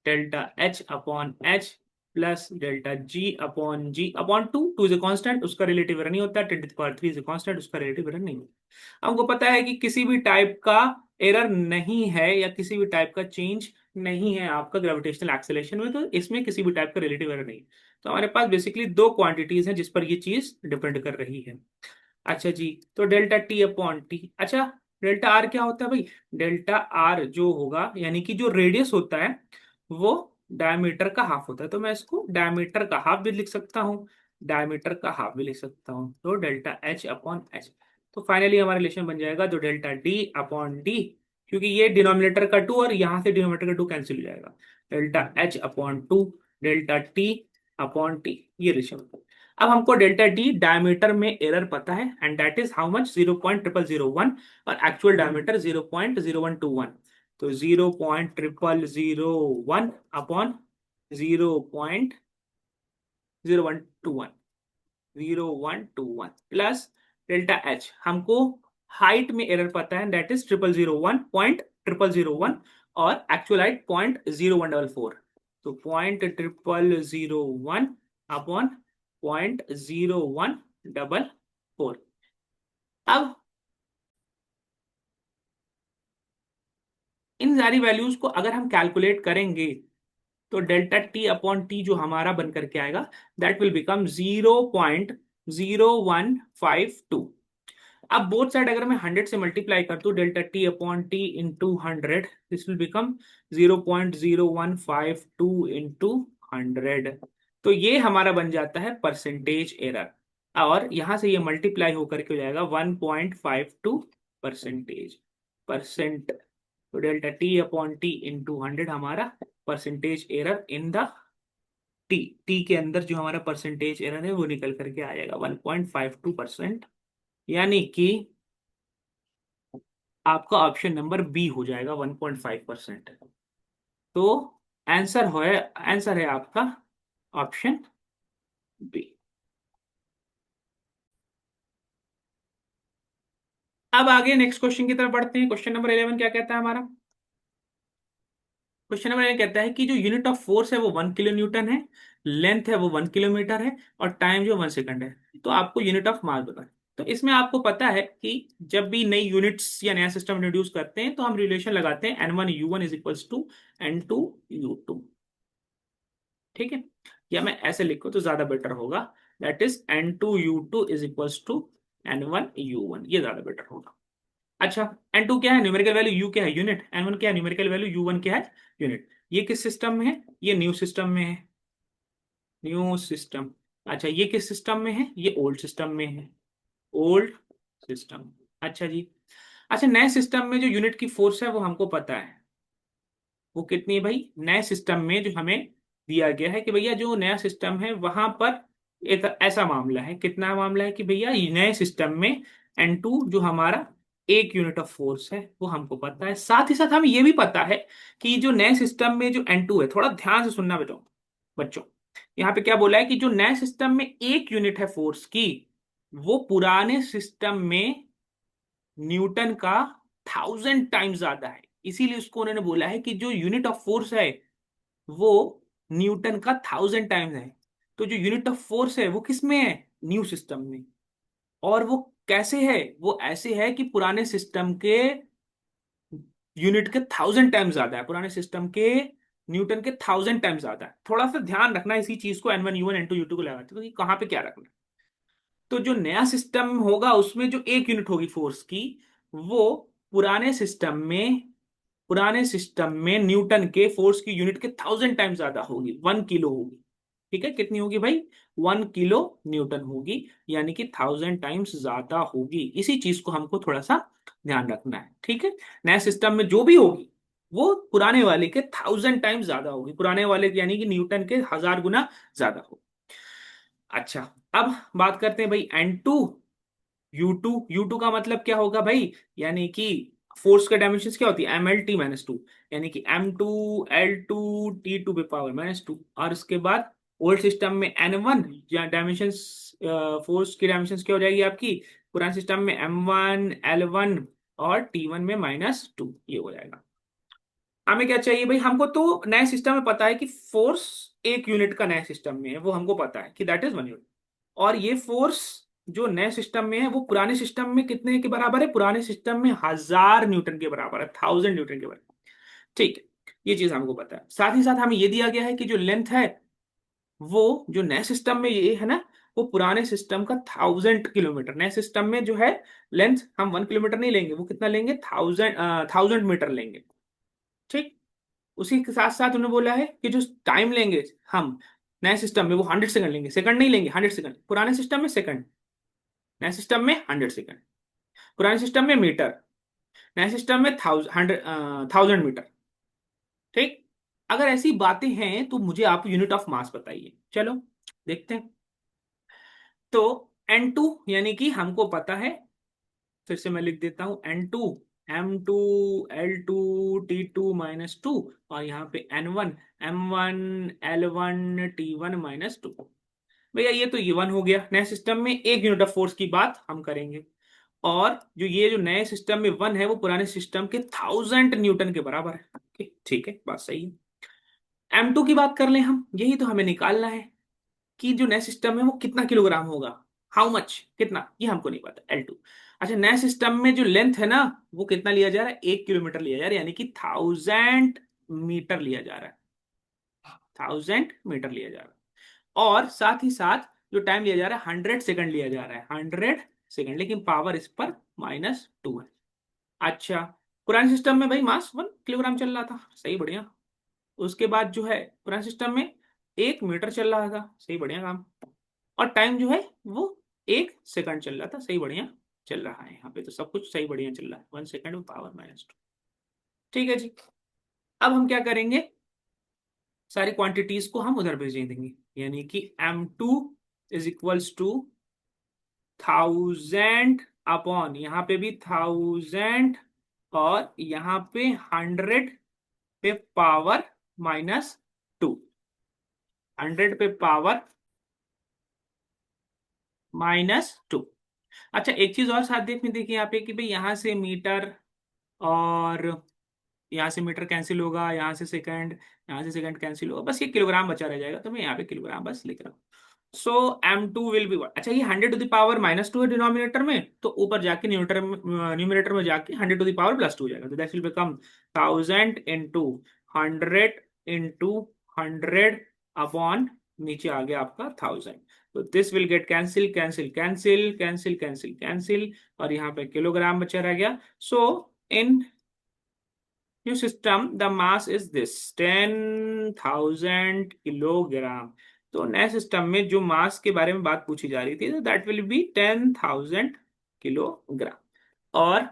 ΔH/H plus ΔG/G/2। 2 is a constant, उसका रिलेटिव एरर नहीं होता, 10⁻³ इज ए कांस्टेंट, उसका रिलेटिव एरर नहीं होता। हमको पता है कि किसी भी टाइप का एरर नहीं है या किसी भी टाइप का चेंज नहीं है आपका ग्रेविटेशनल एक्सेलरेशन में, तो इसमें किसी भी टाइप का रिलेटिव एरर नहीं। तो हमारे पास बेसिकली 2 क्वांटिटीज हैं जिस पर ये चीज डिपेंड कर रही है। अच्छा जी, तो ΔT/T, अच्छा डेल्टा आर क्या होता है भाई, डेल्टा आर जो होगा यानी कि जो रेडियस होता है वो डायमीटर का हाफ होता है, तो मैं इसको डायमीटर का हाफ भी लिख सकता हूँ, डायमीटर का हाफ भी लिख सकता हूँ, तो ΔH/H। तो फाइनली हमारा रिलेशन बन जाएगा तो ΔD/D, क्योंकि ये डिनोमिनेटर का 2 और यहाँ से डिनोमिनेटर का 2 कैंसिल हो जाएगा, ΔH/2 ΔT/T, ये रिलेशन। अब हमको ΔD डायमीटर में एरर पता है and that is how much 0.0001 और एक्चुअल डायमीटर 0.0121, तो 0.0001 अपॉन 0.0121 प्लस ΔH, हमको हाइट में एरर पता है दैट इज 0001.0001 और एक्चुअल हाइट 0.0144, तो 0.0001 अपॉन 0.0144। अब इन सारी वैल्यूज को अगर हम कैलकुलेट करेंगे तो डेल्टा टी अपॉन टी जो हमारा बन करके आएगा दैट विल बिकम 0.0152। अब बोथ साइड अगर मैं 100 से मल्टीप्लाई कर दूं delta T upon T into 100, this will become 0.0152 into 100। तो ये हमारा बन जाता है परसेंटेज एरर, और यहां से ये मल्टीप्लाई होकर के हो जाएगा 1.52 परसेंट। तो delta T upon T into 100 हमारा percentage error in the T, T के अंदर जो हमारा परसेंटेज एरर है वो निकल करके आ जाएगा 1.52%, यानी कि आपका ऑप्शन नंबर बी हो जाएगा 1.5%। तो आंसर है आपका ऑप्शन बी। अब आगे नेक्स्ट क्वेश्चन की तरफ बढ़ते हैं। क्वेश्चन नंबर 11 क्या कहता है हमारा? क्वेश्चन नंबर 11 कहता है कि जो यूनिट ऑफ फोर्स है वो 1 किलो न्यूटन है, लेंथ है वो 1 किलोमीटर है, और टाइम जो 1 सेकंड है। तो आपको यूनिट ऑफ मास बताए। तो इसमें आपको पता है कि जब भी नई यूनिट्स या नया सिस्टम इंट्रोड्यूस करते हैं तो हम रिलेशन लगाते हैं N1U1 is equals to N2U2। ठीक है, या मैं ऐसे लिखूं तो ज्यादा बेटर होगा, that is N2U2 is equals to N1U1, ये ज्यादा बेटर होगा। अच्छा, N2 क्या है? न्यूमेरिकल वैल्यू, U क्या है? यूनिट। N1 क्या है? न्यूमेरिकल वैल्यू, U1 क्या है? यूनिट। ये किस सिस्टम में है? ये न्यू सिस्टम में है, न्यू सिस्टम। अच्छा, ये किस सिस्टम में है? ये ओल्ड सिस्टम में है, ओल्ड सिस्टम। अच्छा जी। अच्छा, नए सिस्टम में जो यूनिट की फोर्स है वो हमको पता है, वो कितनी है भाई? नए सिस्टम में जो हमें दिया गया है कि भैया जो नया सिस्टम है वहां पर एक ऐसा मामला है, कितना मामला है कि भैया ये नए सिस्टम में N2 जो हमारा एक यूनिट ऑफ फोर्स है वो हमको पता है। साथ ही साथ हमें ये भी पता है कि जो नए सिस्टम में जो N2 है, थोड़ा ध्यान से सुनना बेटो बच्चों, यहाँ पे क्या बोला है कि जो नए सिस्टम में एक यूनिट है फोर्स की, वो पुराने सिस्टम में न्यूटन का 1000 टाइम्स ज्यादा है। इसीलिए उसको उन्होंने बोला है कि जो यूनिट ऑफ फोर्स है वो न्यूटन का 1000 टाइम्स है। तो जो यूनिट ऑफ फोर्स है वो किस में है? न्यू सिस्टम में। और वो कैसे है? वो ऐसे है कि पुराने सिस्टम के यूनिट के 1000 टाइम्स ज्यादा है, पुराने सिस्टम के न्यूटन के 1000 टाइम्स ज्यादा है। थोड़ा सा ध्यान रखना इसी चीज को, N1U1 N2U2 को लगाते हो कि कहाँ पे क्या रखना है। तो जो नया सिस्टम होगा उसमें जो एक यूनिट होगी फोर्स की, वो पुराने सिस्टम में पुराने सिस्टम में न्यूटन के फोर्स की यूनिट के 1000 टाइम्स ज्यादा होगी, 1 किलो होगी। ठीक है, कितनी होगी भाई? 1 किलो न्यूटन होगी, यानी कि 1000 टाइम्स ज्यादा होगी। इसी चीज को हमको थोड़ा सा ध्यान रखना है। ठीक है, नए सिस्टम में जो भी होगी वो पुराने वाले के 1000 टाइम्स ज्यादा होगी, पुराने वाले यानी कि न्यूटन के 1000 गुना ज्यादा होगी। अच्छा, अब बात करते हैं भाई N2U2 का मतलब क्या होगा भाई? यानी कि फोर्स का डायमेंशन क्या होती है? MLT-2, यानी कि M2L2T2 और उसके बाद ओल्ड सिस्टम में N1 डायमेंशन, फोर्स की डायमेंशन क्या हो जाएगी आपकी? पुराने सिस्टम में M1L1 और T1 में -2, ये हो जाएगा। हमें क्या चाहिए भाई? हमको तो नए सिस्टम में पता है कि फोर्स एक यूनिट का नए सिस्टम में है, वो हमको पता है कि दैट इज 1 यूनिट। और ये फोर्स जो नए सिस्टम में है वो पुराने सिस्टम में कितने के बराबर है? पुराने सिस्टम में 1000 न्यूटन के बराबर है, 1000 न्यूटन के बराबर। ठीक है, ये चीज हमको पता है। साथ ही साथ हमें ये दिया गया है कि जो लेंथ है वो जो नए सिस्टम में ये है ना, वो पुराने सिस्टम का 1000 किलोमीटर। नए सिस्टम में जो है लेंथ हम 1 किलोमीटर नहीं लेंगे, वो कितना लेंगे? 1000 मीटर लेंगे। ठीक। उसी के साथ साथ उन्होंने बोला है कि जो टाइम लेंगे हम नए सिस्टम में वो 100 सेकंड लेंगे, सेकंड नहीं लेंगे, 100 सेकंड। पुराने सिस्टम में सेकंड, नए सिस्टम में 100 सेकंड। पुराने सिस्टम में मीटर, नए सिस्टम में 1000 मीटर। ठीक। अगर ऐसी बातें हैं तो मुझे आप यूनिट ऑफ मास बताइए। चलो देखते हैं। तो N2 यानी कि हमको पता है, फिर से मैं लिख देता हूं, N2 M2L2T2-2, और यहाँ पे N1 M1L1T1-2। भैया ये तो ये 1 हो गया। नए सिस्टम में एक यूनिट ऑफ फोर्स की बात हम करेंगे, और जो ये जो नए सिस्टम में 1 है वो पुराने सिस्टम के 1000 न्यूटन के बराबर है। ठीक है, बात सही है। M2 की बात कर लें हम, यही तो हमें निकालना है कि जो नए सिस्टम है वो कितना किलोग्राम होगा, हाउ मच, कितना, ये हमको नहीं पता। L2 अच्छा, नए सिस्टम में जो लेंथ है ना, वो कितना लिया जा रहा है, 1 किलोमीटर लिया जा रहा है, यानी कि 1000 मीटर लिया जा रहा है, 1000 मीटर लिया जा रहा है। और साथ ही साथ जो टाइम लिया जा रहा है, 100 सेकंड लिया जा रहा है, 100 सेकंड, लेकिन पावर इस पर -2 है। अच्छा, पुराने सिस्टम में भाई मास 1 किलोग्राम चल रहा था, सही बढ़िया। उसके बाद जो है पुराने सिस्टम में 1 मीटर चल रहा था, सही बढ़िया काम। और टाइम जो है वो 1 सेकंड चल रहा था, सही बढ़िया चल रहा है। यहाँ पे तो सब कुछ सही बढ़िया चल रहा है, 1 सेकंड में पावर -2। ठीक है जी। अब हम क्या करेंगे, सारी क्वांटिटीज को हम उधर भेज देंगे, यानी कि m2 = 1000 अपॉन, यहाँ पे भी 1000, और यहाँ पे 100 पे पावर -2, 100 पे पावर -2। अच्छा, एक चीज और साथ देखने देखिए यहाँ पे कि भाई यहाँ से मीटर, और यहाँ से मीटर कैंसिल होगा, यहाँ से सेकंड, यहाँ से सेकंड कैंसिल होगा, बस ये किलोग्राम बचा रह जाएगा, तो मैं यहाँ पे किलोग्राम बस लिख रहा हूँ। सो m2 विल बी, अच्छा ये 100 टू द पावर -2 है डिनोमिनेटर में, तो ऊपर जाके न्यूमरेटर में जाके 100 टू द पावर +2 हो जाएगा, तो दैट विल बिकम 1000 × 100 × 100 अपॉन, नीचे आ गया आपका 1000। तो this will get cancel cancel cancel cancel cancel cancel, और यहाँ पे किलोग्राम बचा रह गया। So in new system the mass is this 10,000 kilogram. तो नए सिस्टम में जो मास के बारे में बात पूछी जा रही थी, तो दैट विल बी 10,000 किलोग्राम। और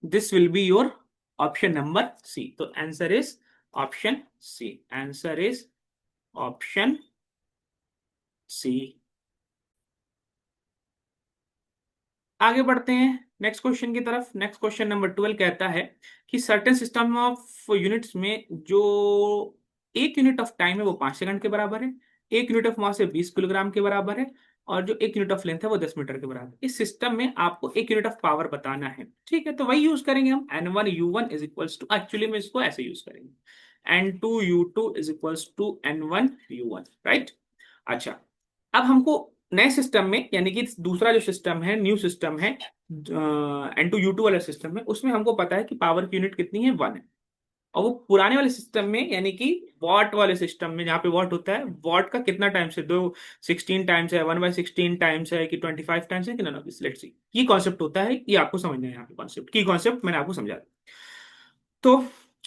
this will be your option number C. तो answer is option C, answer is option C. आगे बढ़ते हैं नेक्स्ट क्वेश्चन की तरफ। नेक्स्ट क्वेश्चन नंबर 12 कहता है कि सर्टेन सिस्टम ऑफ यूनिट्स में जो 1 यूनिट ऑफ टाइम है वो 5 सेकंड के बराबर है, 1 यूनिट ऑफ मास है 20 किलोग्राम के बराबर है, और जो 1 यूनिट ऑफ लेंथ है वो 10 मीटर के बराबर है। इस सिस्टम में आपको 1 यूनिट ऑफ पावर बताना है। ठीक है, तो वही यूज करेंगे हम, N1U1 एक्चुअली में इसको ऐसे यूज करेंगे, N2U2 राइट। अच्छा, अब हमको नए सिस्टम में, यानी कि दूसरा जो सिस्टम है, न्यू सिस्टम है, N2U2 वाला सिस्टम है, उसमें हमको पता है कि पावर की यूनिट कितनी है, 1 है। और वो पुराने वाले सिस्टम में, यानी कि वॉट वाले सिस्टम में, जहाँ पे वॉट होता है, वॉट का कितना टाइम्स है, 16 टाइम्स है, 1/16 टाइम्स है, कि 25 टाइम्स है, कि नॉन, लेट्स सी। ये कॉन्सेप्ट होता है, ये आपको समझना है, यहाँ पे कॉन्सेप्ट की कॉन्सेप्ट मैंने आपको समझा दिया। तो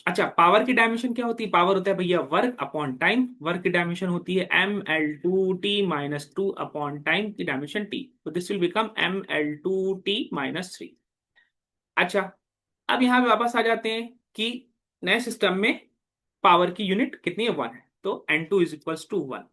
अच्छा, पावर की डायमेंशन क्या होती है, पावर होता है भैया वर्क अपॉन टाइम, वर्क की डायमेंशन होती है ML2T-2 अपॉन टाइम की डायमेंशन T, तो दिस विल बिकम ML2T-3। अच्छा, अब यहाँ पे वापस आ जाते हैं कि नए सिस्टम में पावर की यूनिट कितनी है, 1 है, तो N2 = 1।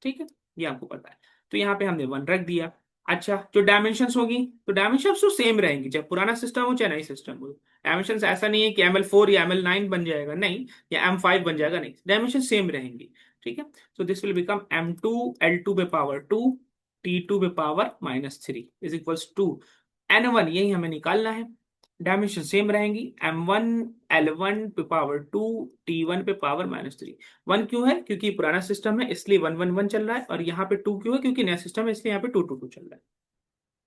ठीक है, ये आपको पता है, तो यहाँ पे हमने 1 रख दिया। अच्छा, जो डायमेंशंस होगी, तो डायमेंशंस तो सेम रहेंगी, चाहे पुराना सिस्टम हो चाहे नई सिस्टम हो। डायमेंशंस ऐसा नहीं है कि ML4 या ML9 बन जाएगा, नहीं, या M5 बन जाएगा, नहीं, डायमेंशन सेम रहेंगी। ठीक है, so this will become M2L2 पे पावर 2 T2 पे पावर -3 = N1, यही हमें निकालना है। डायमेंशन सेम रहेंगी, M1L1 पे पावर 2 T1 पे पावर -3। 1 क्यों है, क्योंकि पुराना सिस्टम है इसलिए 1 1 1 चल रहा है, और यहाँ पे 2 क्यों है, क्योंकि नया सिस्टम है इसलिए यहाँ पे 2 2 2 चल रहा है।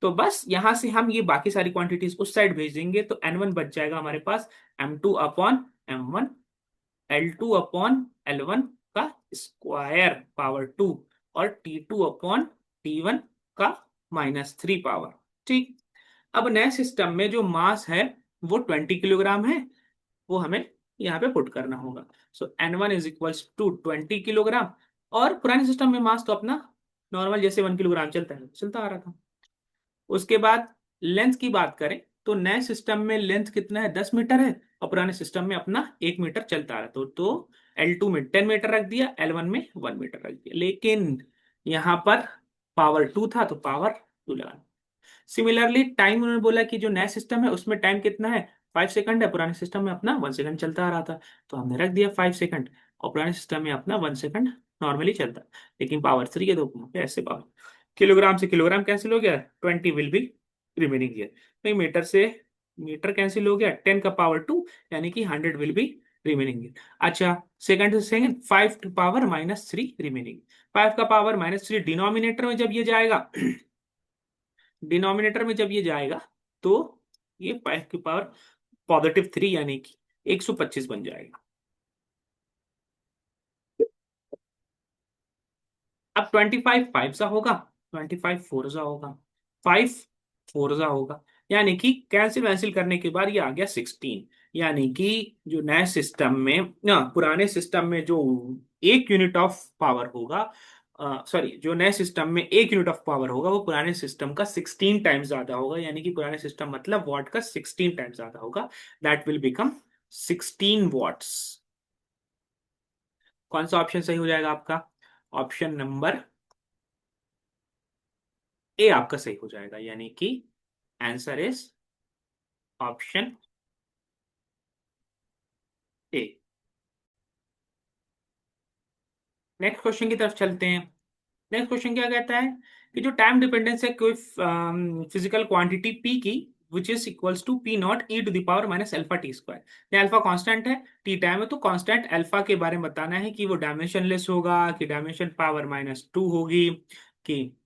तो बस यहाँ से हम ये बाकी सारी क्वांटिटीज उस साइड भेज देंगे, तो N1 बच जाएगा हमारे पास M2/M1 L2/L1 का स्क्वायर पावर 2, और T2/T1 का -3 पावर। ठीक, अब नए सिस्टम में जो मास है वो 20 किलोग्राम है, वो हमें यहाँ पे पुट करना होगा। सो N1 = 20 किलोग्राम, और पुराने सिस्टम में मास तो अपना नॉर्मल जैसे 1 किलोग्राम चलता है, चलता आ रहा था। उसके बाद लेंथ की बात करें, तो नए सिस्टम में लेंथ कितना है, 10 मीटर है, और पुराने सिस्टम में अपना 1 मीटर चलता रहा, तो L2 में 10 मीटर रख दिया, L1 में 1 मीटर रख दिया, लेकिन यहाँ पर पावर 2 था तो पावर 2 लगा। सिमिलरली टाइम, उन्होंने बोला कि जो नया सिस्टम है उसमें टाइम कितना है, 5 सेकंड है, पुराने सिस्टम में अपना 1 सेकंड चलता आ रहा था, तो हमने रख दिया 5 सेकंड, और पुराने सिस्टम में अपना 1 सेकंड नॉर्मली चलता, लेकिन पावर 3 है तो वहाँ पे ऐसे पावर, किलोग्राम से किलोग्राम कैंसिल हो गया, 20 विल बी रिमेनिंग हियर, तो मीटर से मीटर कैंसिल हो गया, 10 का पावर 2, यानी कि 100 विल बी रिमेनिंग हियर। अच्छा, सेकंड से सेकंड, 5 to पावर -3 रिमेनिंग, 5 का पावर -3 डिनोमिनेटर में जब ये जाएगा डिनोमिनेटर में जब ये जाएगा तो ये 5 की पावर +3 यानी कि 125 बन जाएगा। अब 25 5 सा होगा, 25 4 सा होगा, 5 4 सा होगा, यानी कि कैंसिल वैंसिल करने के बाद ये आ गया 16। यानी कि जो नए सिस्टम में ना, पुराने सिस्टम में जो 1 यूनिट ऑफ पावर होगा, सॉरी, जो नए सिस्टम में 1 यूनिट ऑफ पावर होगा वो पुराने सिस्टम का 16 टाइम्स ज्यादा होगा, यानी कि पुराने सिस्टम मतलब वॉट का 16 टाइम्स ज्यादा होगा। That will become 16 watts. कौन सा ऑप्शन सही हो जाएगा आपका? ऑप्शन नंबर ए आपका सही हो जाएगा, यानी कि answer is option A. Next question की तरफ चलते हैं। नेक्स्ट क्वेश्चन क्या कहता है कि जो टाइम डिपेंडेंस है कोई फिजिकल क्वांटिटी पी की, which is equals to P not E to the power minus alpha T square. Alpha constant है, टी टाइम है, तो कांस्टेंट अल्फा के बारे में बताना है कि वो डायमेंशनलेस होगा कि डायमेंशन पावर -2 होगी, कि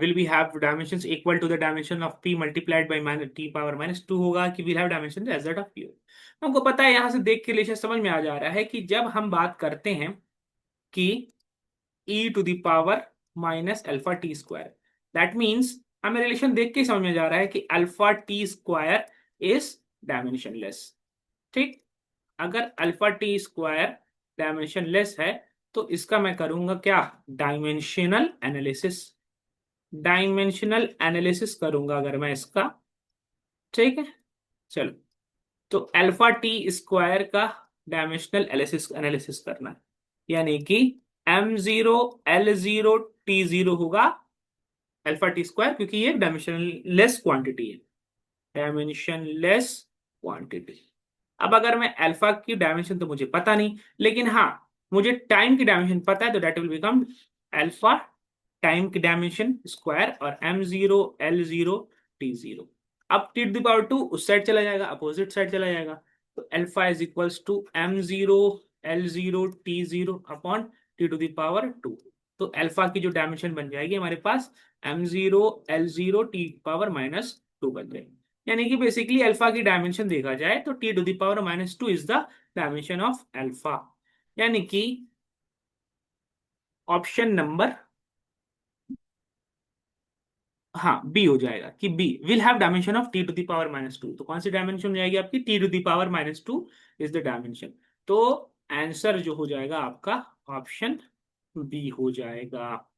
will we have dimensions equal to the dimension of p multiplied by minus t power -2 होगा, कि will have dimension as that of p। हमको पता है, यहां से देख के रिलेशन समझ में आ जा रहा है कि जब हम बात करते हैं कि e to the power minus alpha T square, that means हमें रिलेशन देख के ही समझ में जा रहा है कि alpha T square is dimensionless. ठीक, अगर अल्फा टी स्क्वायर डायमेंशनलेस है तो इसका मैं करूंगा क्या? Dimensional analysis. डायमेंशनल एनालिसिस करूंगा अगर मैं इसका। ठीक है, चलो, तो अल्फा टी स्क्वायर का डायमेंशनल एनालिसिस एनालिसिस करना है, यानी कि m0 L0 T0 होगा अल्फा टी स्क्वायर, क्योंकि ये डायमेंशनलेस क्वांटिटी है, डायमेंशनलेस क्वांटिटी। अब अगर मैं अल्फा की डायमेंशन तो मुझे पता नहीं, लेकिन हाँ, मुझे टाइम की डायमेंशन पता है, तो that will become alpha time की डायमेंशन स्क्वायर और m0 L0 T0। अब टी टू द पावर 2 उस साइड चला जाएगा, अपोजिट साइड चला जाएगा, तो alpha is equals to m0 L0 T0 upon T to the power 2। तो अल्फा की जो डायमेंशन बन जाएगी हमारे पास m0 L0 T पावर -2 बन जाएगी। यानी कि बेसिकली अल्फा की डायमेंशन देखा जाए तो T to the power -2 is the dimension of alpha, यानी कि ऑप्शन नंबर, हाँ, बी हो जाएगा, कि B will have dimension of T to the power -2। तो कौन सी डायमेंशन हो जाएगी आपकी? T to the power -2 is the dimension. तो आंसर जो हो जाएगा आपका ऑप्शन बी हो जाएगा।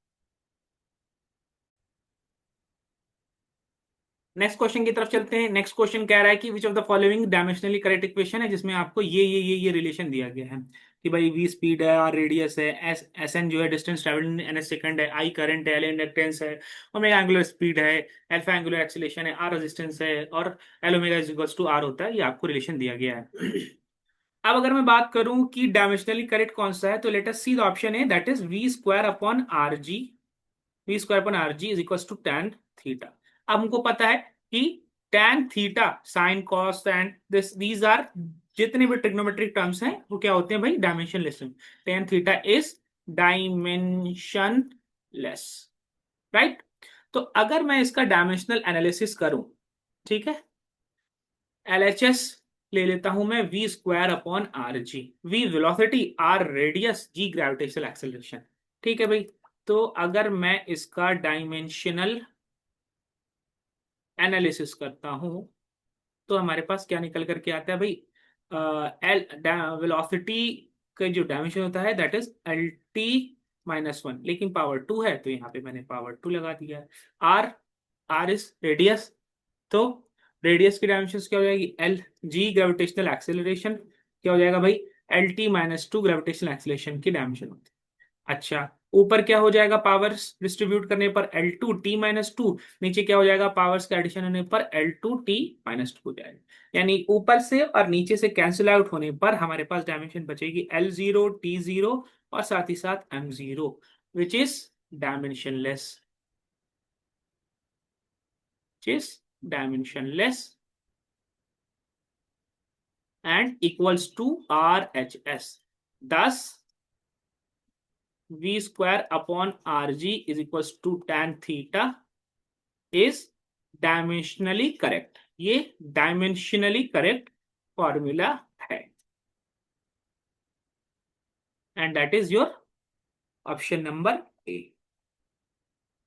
नेक्स्ट क्वेश्चन की तरफ चलते हैं। नेक्स्ट क्वेश्चन कह रहा है कि which of the following dimensionally correct equation है, जिसमें आपको ये रिलेशन दिया गया है कि भाई वी स्पीड है, आर रेडियस है, एस एन जो है डिस्टेंस ट्रेवल्ड इन सेकंड है, आई करंट है, एल इंडक्टेंस है, ओमेगा एंगुलर स्पीड है, अल्फा एंगुलर एक्सीलरेशन है, आर रेजिस्टेंस है, और L omega is equals to R होता है। ये आपको रिलेशन दिया गया है। अब अगर मैं बात करूं कि डायमेंशनली करेक्ट कौन सा है, तो let us see the option है, that is V square upon R G. V square upon R G is equal to tan theta. अब हमको पता है कि tan theta sine cos and this these are, जितने भी ट्रिग्नोमेट्रिक टर्म्स हैं वो क्या होते हैं भाई? Dimensionless. tan theta is dimensionless, right? तो अगर मैं इसका डायमेंशनल एनालिसिस करूं, ठीक है, एलएचएस ले लेता हूं मैं, V square upon R G. V velocity, R radius, G gravitational acceleration. ठीक है भाई, तो अगर मैं इसका डायमेंशनल एनालिसिस करता हूं तो हमारे पास क्या निकल करके आता है भाई? एल वेलोसिटी का जो डायमेंशन होता है दैट इज LT-1, लेकिन पावर 2 है तो यहाँ पे मैंने पावर 2 लगा दिया है। आर, आर इज रेडियस, तो रेडियस की डायमेंशन क्या हो जाएगी? एल जी ग्रेविटेशनल एक्सेलरेशन, क्या हो जाएगा भाई? LT-2 ग्रेविटेशनल एक्सेलरेशन की डायमेंशन होती है। अच्छा, ऊपर क्या हो जाएगा पावर्स डिस्ट्रीब्यूट करने पर? L2T-2। नीचे क्या हो जाएगा पावर्स का एडिशन होने पर? L2T-2 हो जाएगा। यानी ऊपर से और नीचे से कैंसिल आउट होने पर हमारे पास डायमेंशन बचेगी L0T0 और साथ ही साथ M0, which is dimensionless, is dimensionless and equals to RHS। Thus V square upon R G is equal to tan theta is dimensionally correct. ये डायमेंशनली करेक्ट फॉर्मूला है and that is your option number A.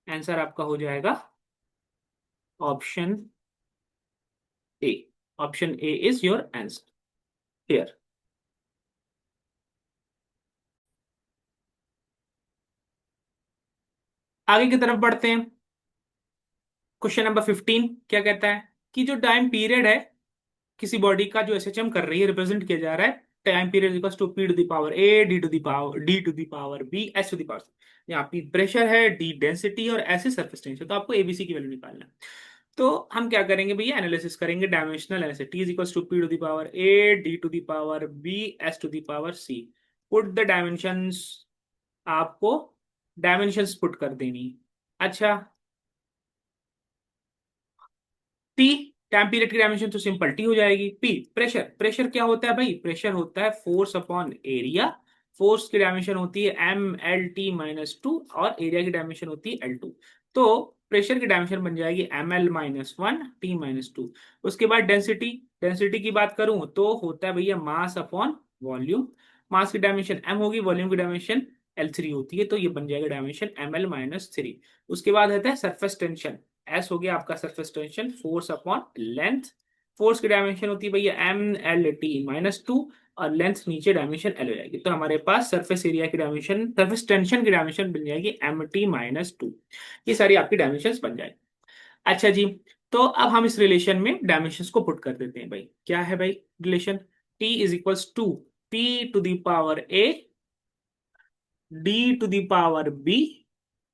Answer आपका हो जाएगा option A. Option A is your answer here. आगे की तरफ बढ़ते हैं। क्वेश्चन नंबर 15 क्या कहता है कि जो टाइम पीरियड है किसी बॉडी का जो एसएचएम कर रही है, रिप्रेजेंट किया जा रहा है time period equals to P to the power A D to the power D to the power B S to the power. यहाँ पी प्रेशर है, डी डेंसिटी और ऐसे सरफेस टेंशन, तो आपको एबीसी की वैल्यू निकालना है। तो हम क्या करेंगे भैया, एनालिसिस करेंगे dimensional analysis. T is equals to P to the power A D to the power B S to the power C. Put the dimensions, आपको डायमेंशंस पुट कर देनी। अच्छा, टी टाइम पीरियड की डायमेंशन तो simple T हो जाएगी। P pressure, pressure क्या होता है भाई, प्रेशर होता है फोर्स अपॉन एरिया। फोर्स की डायमेंशन होती है M L T-2 और एरिया की डायमेंशन होती है L2। तो प्रेशर की डायमेंशन बन जाएगी ML-1 T-2। उसके बाद डेंसिटी, डेंसिटी की बात करूं तो होता है भैया मास अपॉन वॉल्यूम। मास की डायमेंशन M होगी, वॉल्यूम की डायमेंशन L3 होती है, तो ये बन जाएगा डायमेंशन ML-3। उसके बाद आता है सरफेस टेंशन। एस हो गया आपका surface tension, force upon length. Force की डायमेंशन होती है भैया M L T-2 और लेंथ नीचे डायमेंशन एल हो जाएगी। तो हमारे पास सरफेस एरिया की डायमेंशन, सरफेस टेंशन की डायमेंशन बन जाएगी M T-2। ये सारी आपकी डायमेंशन बन जाएगी। अच्छा जी, तो अब हम इस रिलेशन में डायमेंशन को पुट कर देते हैं भाई। क्या है भाई relation, T is equals to P to the power A D to the power B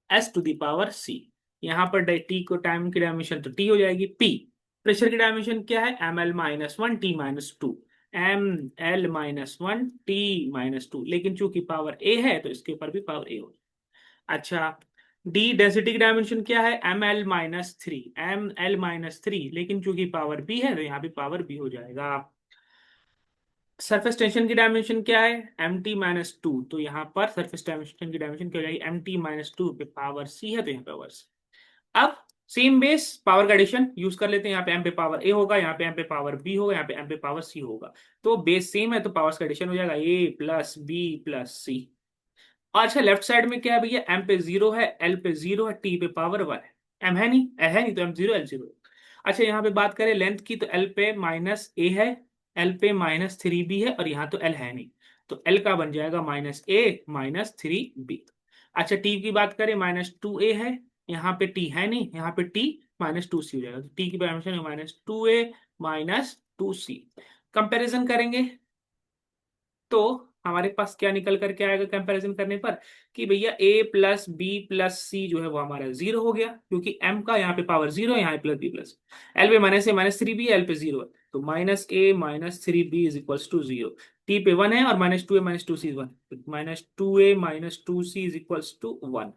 S to the power C। यहाँ पर टी को टाइम की डायमेंशन तो टी हो जाएगी। पी प्रेशर की डायमेंशन क्या है, ML-1 T-2। ML-1 T-2, लेकिन चूंकि पावर ए है तो इसके ऊपर भी पावर ए हो। अच्छा, डी डेंसिटी की डायमेंशन क्या है, ML-3 लेकिन चूंकि पावर बी है तो यहाँ भी पावर बी हो जाएगा। सरफेस टेंशन की डायमेंशन क्या है, MT-2, तो यहाँ पर सरफेस टेंशन की डायमेंशन क्या हो जाएगी, MT-2 पे पावर सी है तो यहाँ पे पावर सी। अब सेम बेस पावर का एडिशन यूज कर लेते हैं। यहाँ पे एम पे पावर ए होगा, यहाँ पे एम पे पावर बी होगा, यहाँ पे एम पे पावर सी होगा। तो बेस सेम है तो पावर्स का एडिशन हो जाएगा ए प्लस बी प्लस सी। अच्छा, लेफ्ट साइड में क्या है भैया, एम पे जीरो है, एल पे जीरो है, टी पे पावर वन है। एम है नहीं, एल है नहीं, तो एम जीरो एल जीरो। अच्छा, यहाँ पे बात करें लेंथ की तो एल पे माइनस ए है, एल पे -3b है और यहाँ तो एल है नहीं, तो एल का बन जाएगा -a-3b। अच्छा, टी की बात करें -2a है, यहाँ पे टी है नहीं, यहाँ पे टी -2c हो जाएगा, तो टी की डायमेंशन है -2a-2c। कंपैरिजन करेंगे तो हमारे पास क्या निकल करके आएगा कंपैरिजन करने पर, कि भैया a प्लस बी प्लस सी जो है वो हमारा जीरो हो गया, क्योंकि m का यहाँ पे पावर जीरो है, यहाँ पे प्लस बी प्लस एल पे -a-3b, एल पे जीरो है, तो -a-3b is equals to zero. T पे वन है और -2a-2c 1, -2a-2c is equals to 1।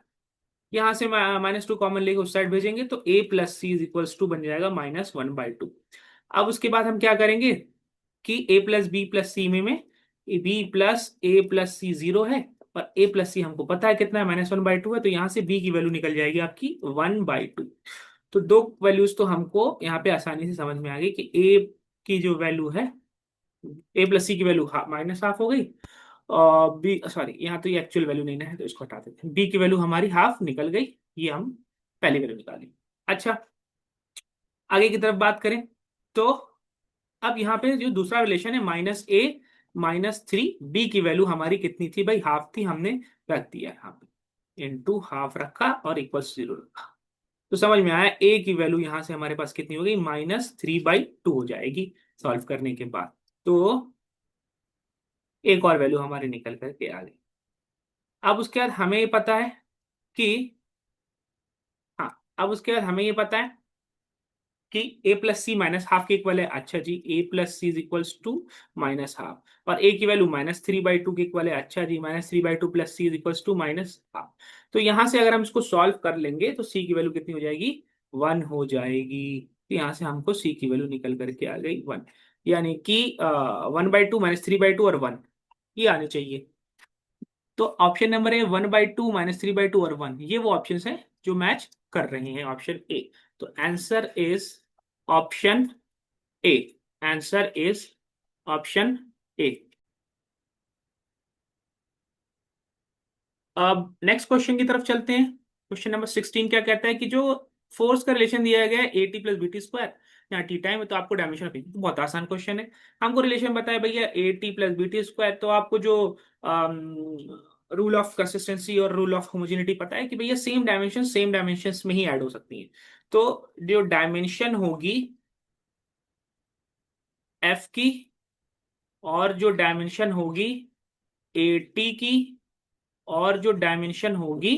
यहाँ से -2 कॉमन लेके उस साइड भेजेंगे तो a plus C is equals to बन जाएगा -1/2। अब उसके बाद हम क्या करेंगे कि a प्लस बी प्लस सी में बी प्लस ए प्लस सी जीरो है और ए प्लस सी हमको पता है कितना है, -1/2 है, तो यहाँ से बी की वैल्यू निकल जाएगी आपकी 1/2। तो दो वैल्यूज तो हमको यहाँ पे आसानी से समझ में आ गई कि ए की जो वैल्यू है, ए प्लस सी की वैल्यू माइनस हाफ हो गई, और बी सॉरी यहाँ तो ये एक्चुअल वैल्यू नहीं है तो इसको हटा देते हैं, बी की वैल्यू हमारी हाफ निकल गई, ये हम पहली वैल्यू निकाली। अच्छा, आगे की तरफ बात करें तो अब यहाँ पे जो दूसरा रिलेशन है -a-3, बी की वैल्यू हमारी कितनी थी भाई, हाफ थी, हमने रख दिया यहाँ पे, इनटू हाफ रखा और इक्वल्स जीरो रखा। तो समझ में आया, ए की वैल्यू यहाँ से हमारे पास कितनी हो गई, -3/2 हो जाएगी सॉल्व करने के बाद। तो एक और वैल्यू हमारी निकल करके आ गई। अब उसके बाद हमें ये पता है कि, हाँ, अब उसके बाद हमें ये पता है कि a plus C minus half के इक्वल है। अच्छा जी, a plus C is equals to minus half और a की वैल्यू -3/2 के इक्वल है। अच्छा जी, -3/2 plus C is equals to minus half. तो यहां से अगर हम इसको सॉल्व कर लेंगे तो c की वैल्यू कितनी हो जाएगी, 1 हो जाएगी। तो यहाँ से हमको c की वैल्यू निकल करके आ गई 1, यानी कि 1/2 -3/2 और 1 ये आने चाहिए। तो ऑप्शन नंबर है 1/2 -3/2 और 1, ये वो ऑप्शन है जो मैच कर रहे हैं, ऑप्शन ए। तो answer is option A. Answer is option A. अब नेक्स्ट क्वेश्चन की तरफ चलते हैं। क्वेश्चन नंबर 16 क्या कहता है कि जो फोर्स का रिलेशन दिया गया है AT+BT², यहाँ टी टाइम है, तो आपको डायमेंशन ऑफ, तो बहुत आसान क्वेश्चन है। हमको रिलेशन बताया भैया AT+BT², तो आपको जो रूल ऑफ कंसिस्टेंसी और रूल ऑफ होमोजेनिटी पता है कि भैया सेम डायमेंशन में ही ऐड हो सकती है। तो जो डायमेंशन होगी एफ की, और जो डायमेंशन होगी AT की, और जो डायमेंशन होगी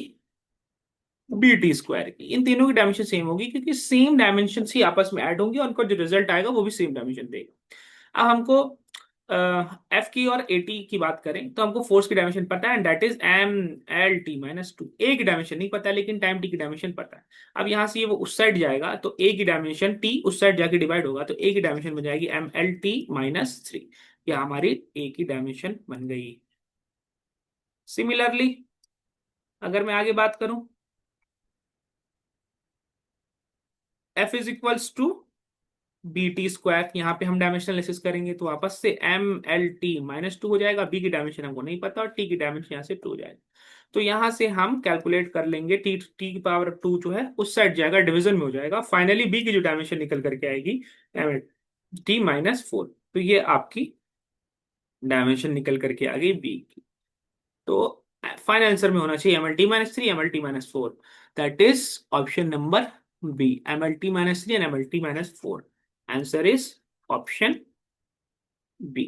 BT² की, इन तीनों की डायमेंशन सेम होगी, क्योंकि सेम डायमेंशन ही आपस में ऐड होंगी और उनका जो रिजल्ट आएगा वो भी सेम डायमेंशन देगा। अब हमको एफ की और AT की बात करें, तो हमको फोर्स की डायमेंशन पता है, दैट इज MLT-2। ए की डायमेंशन नहीं पता, लेकिन टाइम टी की डायमेंशन पता है। अब यहाँ से ये वो उस साइड जाएगा, तो ए की डायमेंशन टी उस साइड जाके डिवाइड होगा, तो ए की डायमेंशन बन जाएगी MLT-3। यह हमारी ए की डायमेंशन बन गई। सिमिलरली अगर मैं आगे बात करूं, F = BT², यहाँ पे हम डायमेंशन एनालिसिस करेंगे, तो वापस से MLT-2 हो जाएगा। बी की डायमेंशन हमको नहीं पता, और टी की डायमेंशन यहाँ से 2 हो जाएगा। तो यहाँ से हम कैलकुलेट कर लेंगे, टी की पावर 2 जो है उस साइड जाएगा, डिवीजन में हो जाएगा। फाइनली बी की जो डायमेंशन निकल करके आएगी MLT-4। तो ये आपकी डायमेंशन निकल करके आ गई बी की। तो फाइनल आंसर में होना चाहिए MLT-3, MLT-4। That is option number B, MLT-3 and MLT-4। Answer is option B.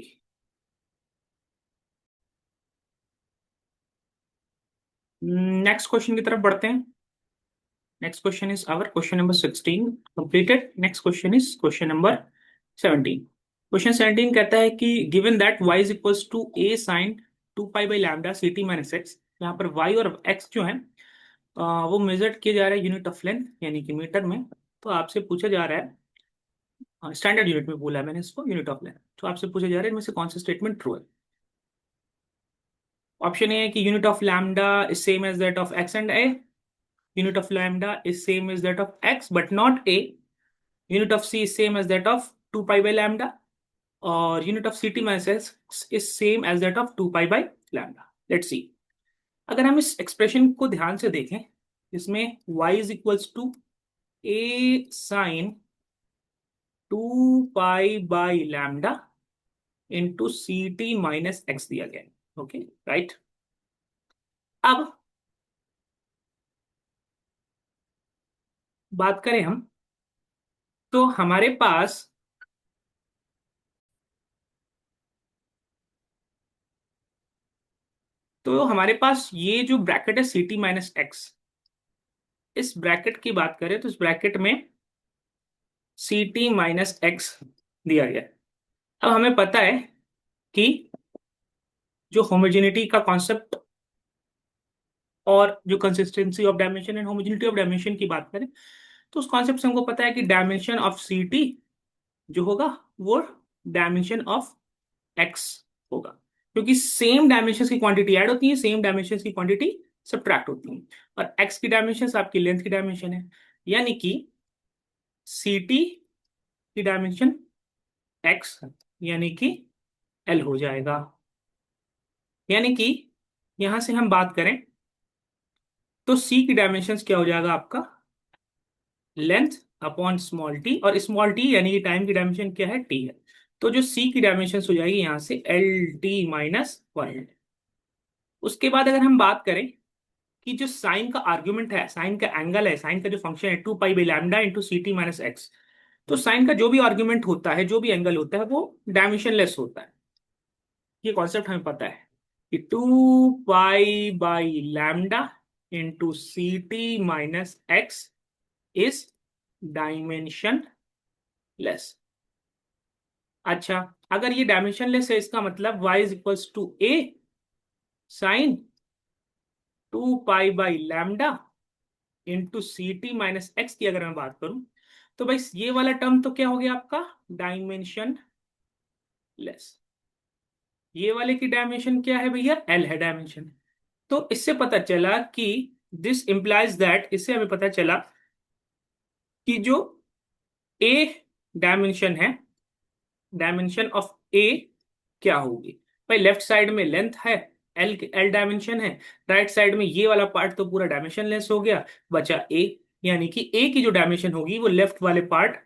Next question की तरफ बढ़ते हैं। Next question is our question number 16 completed. Next question is question number 17। Question 17 कहता है कि given that y is equals to a sine 2π/λ CT-x, यहाँ पर y और x जो है वो मेजर किए जा रहे हैं यूनिट ऑफ लेंथ, यानी कि मीटर में। तो आपसे पूछा जा रहा है, स्टैंडर्ड यूनिट में बोला है मैंने इसको, यूनिट ऑफ लेंथ। तो आपसे पूछा जा रहा है इनमें से कौन सा स्टेटमेंट ट्रू है। ऑप्शन ए है कि unit of lambda is same as that of X and A, unit of lambda is same as that of X but not A, unit of C is same as that of 2π/λ, और unit of CT minus X is same as that of 2π/λ। Let's see. अगर हम इस expression को ध्यान से देखें, इसमें y is equals to a sine 2π/λ into CT-x दिया गया है। Okay, right. अब बात करें हम, तो हमारे पास ये जो ब्रैकेट है CT-x, इस ब्रैकेट की बात करें तो इस ब्रैकेट में CT-x दिया गया है। अब हमें पता है कि जो होमोजेनिटी का कॉन्सेप्ट और जो consistency of dimension and homogeneity of dimension की बात करें, तो उस कॉन्सेप्ट से हमको पता है कि डायमेंशन ऑफ CT जो होगा वो डायमेंशन ऑफ एक्स होगा, क्योंकि सेम डायमेंशन की क्वांटिटी ऐड होती है, सेम डायमेंशन की क्वांटिटी सब्ट्रैक्ट होती है, और एक्स की डायमेंशन आपकी लेंथ की डायमेंशन है, यानी कि CT की डायमेंशन एक्स, यानी कि L हो जाएगा। यानी कि यहां से हम बात करें तो C की डायमेंशन क्या हो जाएगा आपका, लेंथ अपॉन स्मॉल टी, और स्मॉल टी यानी कि टाइम की डायमेंशन क्या है, टी है। तो जो C की डायमेंशन हो जाएगी यहां से LT-1। उसके बाद अगर हम बात करें कि जो साइन का आर्ग्यूमेंट है, साइन का एंगल है, साइन का जो फंक्शन है 2π/λ इंटू CT-x, तो साइन का जो भी आर्ग्यूमेंट होता है, जो भी एंगल होता है, वो डायमेंशनलेस होता है। ये कॉन्सेप्ट हमें पता है कि 2π/λ इंटू CT-x इज डायमेंशनलेस। अच्छा, अगर ये डायमेंशनलेस है, इसका मतलब y is equals to a sine 2π/λ into CT-x की अगर मैं बात करूं, तो भाई ये वाला टर्म तो क्या हो गया आपका, डायमेंशनलेस। ये वाले की डायमेंशन क्या है भैया, L है डायमेंशन। तो इससे पता चला कि दिस इंप्लाइज दैट, इससे हमें पता चला कि जो ए डायमेंशन है, डायमेंशन ऑफ ए क्या होगी। भाई लेफ्ट साइड में लेंथ है, एल एल डायमेंशन है, राइट साइड में ये वाला पार्ट तो पूरा डायमेंशन लेस हो गया, बचा ए। यानी कि ए की जो डायमेंशन होगी वो लेफ्ट वाले पार्ट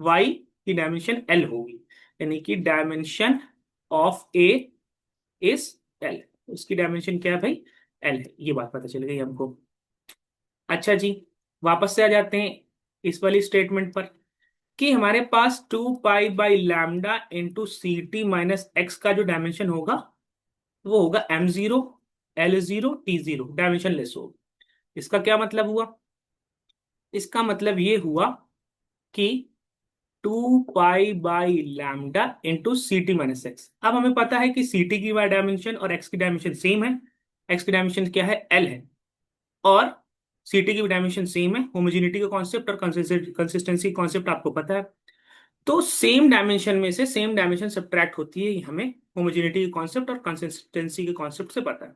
वाई की डायमेंशन एल होगी। यानी कि dimension of A is L. उसकी डायमेंशन क्या है भाई, एल है। ये बात पता चल गई हमको। अच्छा जी, वापस से आ जाते हैं इस वाली स्टेटमेंट पर कि हमारे पास 2 pi by lambda C T minus X का जो डायमेंशन होगा वो होगा m0 l0 t0, dimension less होगा। इसका क्या मतलब हुआ, इसका मतलब ये हुआ कि 2 pi by lambda C T minus X. अब हमें पता है कि सी टी की डायमेंशन और एक्स की डायमेंशन सेम है। एक्स की डायमेंशन क्या है, एल है, और सी टी की डायमेंशन सेम है। होमोजेनिटी का कॉन्सेप्ट और कंसिस्टेंसी कॉन्सेप्ट आपको पता है। तो सेम डायमेंशन में से सेम डायमेंशन सब्ट्रैक्ट होती है, ये हमें होमोजेनिटी के कॉन्सेप्ट और कंसिस्टेंसी के कॉन्सेप्ट से पता है।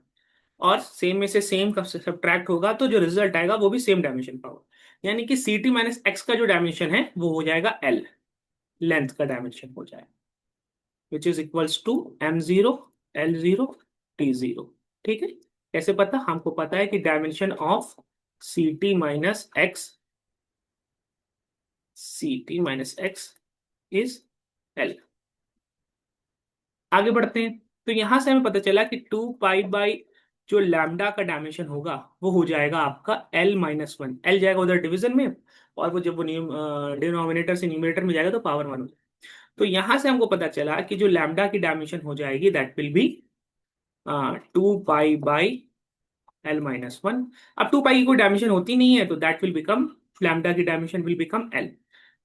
और सेम में से सेम का सब्ट्रैक्ट होगा तो जो रिजल्ट आएगा वो भी सेम डायमेंशन का होगा। यानी कि सी टी माइनस एक्स का जो डायमेंशन है वो हो जाएगा एल, लेंथ का डायमेंशन हो जाएगा, विच is equals to m0 l0 t0। ठीक है, कैसे पता, हमको पता है कि dimension of C T minus X, C T minus X is L. आगे बढ़ते हैं। तो यहां से हमें पता चला कि 2 पाई बाई जो लैम्डा का डायमेंशन होगा वो हो जाएगा आपका l-1। एल जाएगा उधर डिवीजन में, और वो जब वो डिनोमिनेटर से न्यूमरेटर में जाएगा तो पावर 1 हो जाएगा। तो यहां से हमको पता चला कि जो लैम्डा की डायमेंशन हो जाएगी that will B 2 pi by l-1। अब 2 पाई की कोई डायमेंशन होती नहीं है तो दैट विल बिकम, लैम्डा की डायमेंशन विल बिकम एल।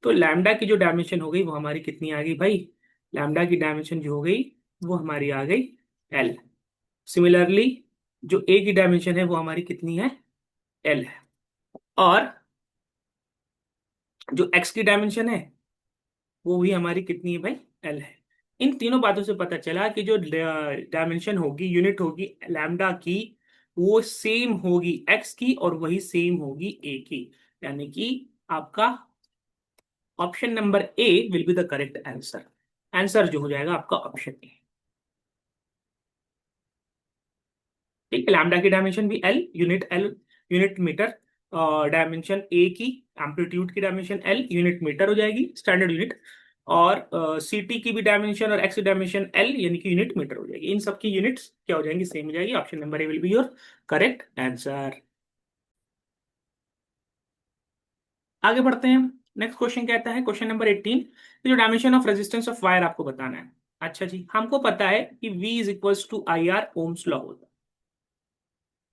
तो लैम्डा की जो डायमेंशन हो गई वो हमारी कितनी आ गई भाई, लैम्डा की डायमेंशन जो हो गई वो हमारी आ गई एल। सिमिलरली जो ए की डायमेंशन है वो हमारी कितनी है, एल है। और जो एक्स की डायमेंशन है वो भी हमारी कितनी है भाई, एल है। इन तीनों बातों से पता चला कि जो डायमेंशन होगी, यूनिट होगी लैम्डा की, वो सेम होगी एक्स की और वही सेम होगी ए की। यानी कि आपका option number A will be the correct answer. Answer जो हो जाएगा आपका ऑप्शन ए। ठीक है, लैम्डा की डायमेंशन भी L, L unit metre, dimension A की एम्पलीट्यूड की डायमेंशन एल यूनिट मीटर हो जाएगी स्टैंडर्ड यूनिट, और सी टी की भी डायमेंशन और एक्स की डायमेंशन एल यानी कि यूनिट मीटर हो जाएगी। इन सब की यूनिट्स क्या हो जाएंगी, सेम हो जाएगी। Option number A will be your correct answer. आगे बढ़ते हैं। नेक्स्ट क्वेश्चन कहता है, क्वेश्चन नंबर 18, जो dimension of resistance of wire आपको बताना है। अच्छा जी, हमको पता है कि V is equals to I R, ohm's law होता है।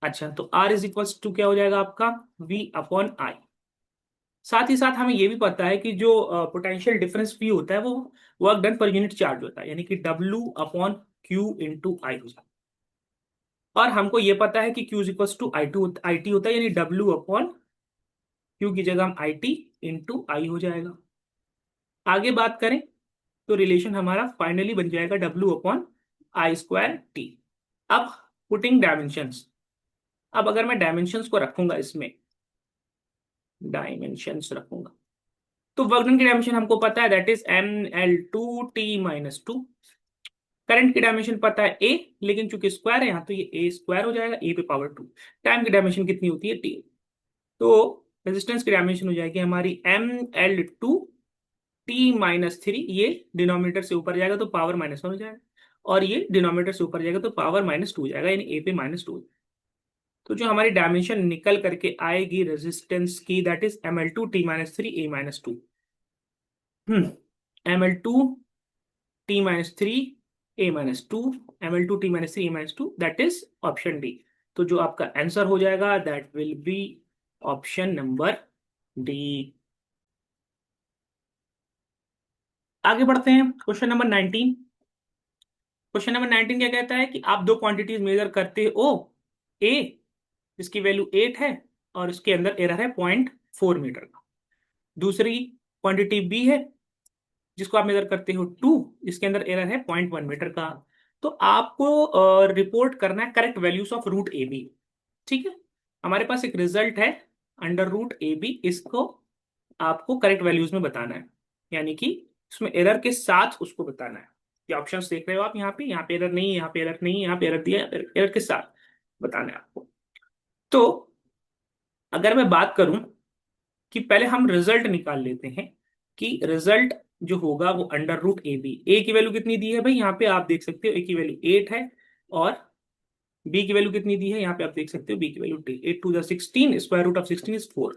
अच्छा, तो R इज इक्वल्स टू क्या हो जाएगा आपका, V अपॉन आई। साथ ही साथ हमें ये भी पता है कि जो पोटेंशियल डिफरेंस V होता है वो work done per unit charge होता है, यानी कि W अपॉन क्यू इंटू आई हो जाता है। और हमको ये पता है कि Q is equals to I T होता है, यानी W अपॉन क्यू की जगह हम आई टी इंटू आई हो जाएगा। आगे बात करें तो रिलेशन हमारा फाइनली बन जाएगा W upon I square T. अब पुटिंग डायमेंशंस, अब अगर मैं डायमेंशंस को रखूंगा, इसमें डायमेंशंस रखूंगा तो वर्क डन की डायमेंशन हमको पता है दैट इज ml2t-2। करंट की डायमेंशन पता है ए, लेकिन चूंकि स्क्वायर है यहाँ तो ये ए स्क्वायर हो जाएगा, ए पे पावर 2। टाइम की डायमेंशन कितनी होती है, टी। तो रेजिस्टेंस की डायमेंशन हो जाएगी हमारी ml2t-3। ये डिनोमिनेटर से ऊपर जाएगा तो पावर -1 हो जाएगा, और ये डिनोमिनेटर से ऊपर जाएगा तो पावर -2 हो जाएगा, यानी ए पे -2। तो जो हमारी डायमेंशन निकल करके आएगी रेजिस्टेंस की that is ml2t-3 a-2। ml2t-3 a-2, ml2t-3 a-2, that is option D. तो जो आपका आंसर हो जाएगा that will B option number D. आगे बढ़ते हैं, क्वेश्चन नंबर 19। क्वेश्चन नंबर 19 क्या कहता है कि आप दो क्वांटिटीज मेजर करते हो, ए जिसकी वैल्यू 8 है और उसके अंदर एरर है 0.4 मीटर का। दूसरी क्वांटिटी बी है जिसको आप मेजर करते हो 2, जिसके अंदर एरर है 0.1 मीटर का। तो आपको रिपोर्ट करना है correct values of root A B. ठीक है, हमारे पास एक रिजल्ट है अंडर रूट ए बी, इसको आपको करेक्ट वैल्यूज में बताना है, यानी कि उसमें एरर के साथ उसको बताना है। ये ऑप्शंस देख रहे हो आप, यहाँ पे एरर नहीं है, यहाँ पे एरर नहीं है, यहाँ पे एरर दिया, एरर के साथ बताना है आपको। तो अगर मैं बात करूं कि पहले हम रिजल्ट निकाल लेते हैं कि रिजल्ट जो होगा वो अंडर रूट ए बी, ए की वैल्यू कितनी दी है भाई, यहाँ पे आप देख सकते हो ए की वैल्यू 8 है, और बी की वैल्यू कितनी दी है, यहाँ पे आप देख सकते हो बी की value 8 to the 16, square root of 16 is 4।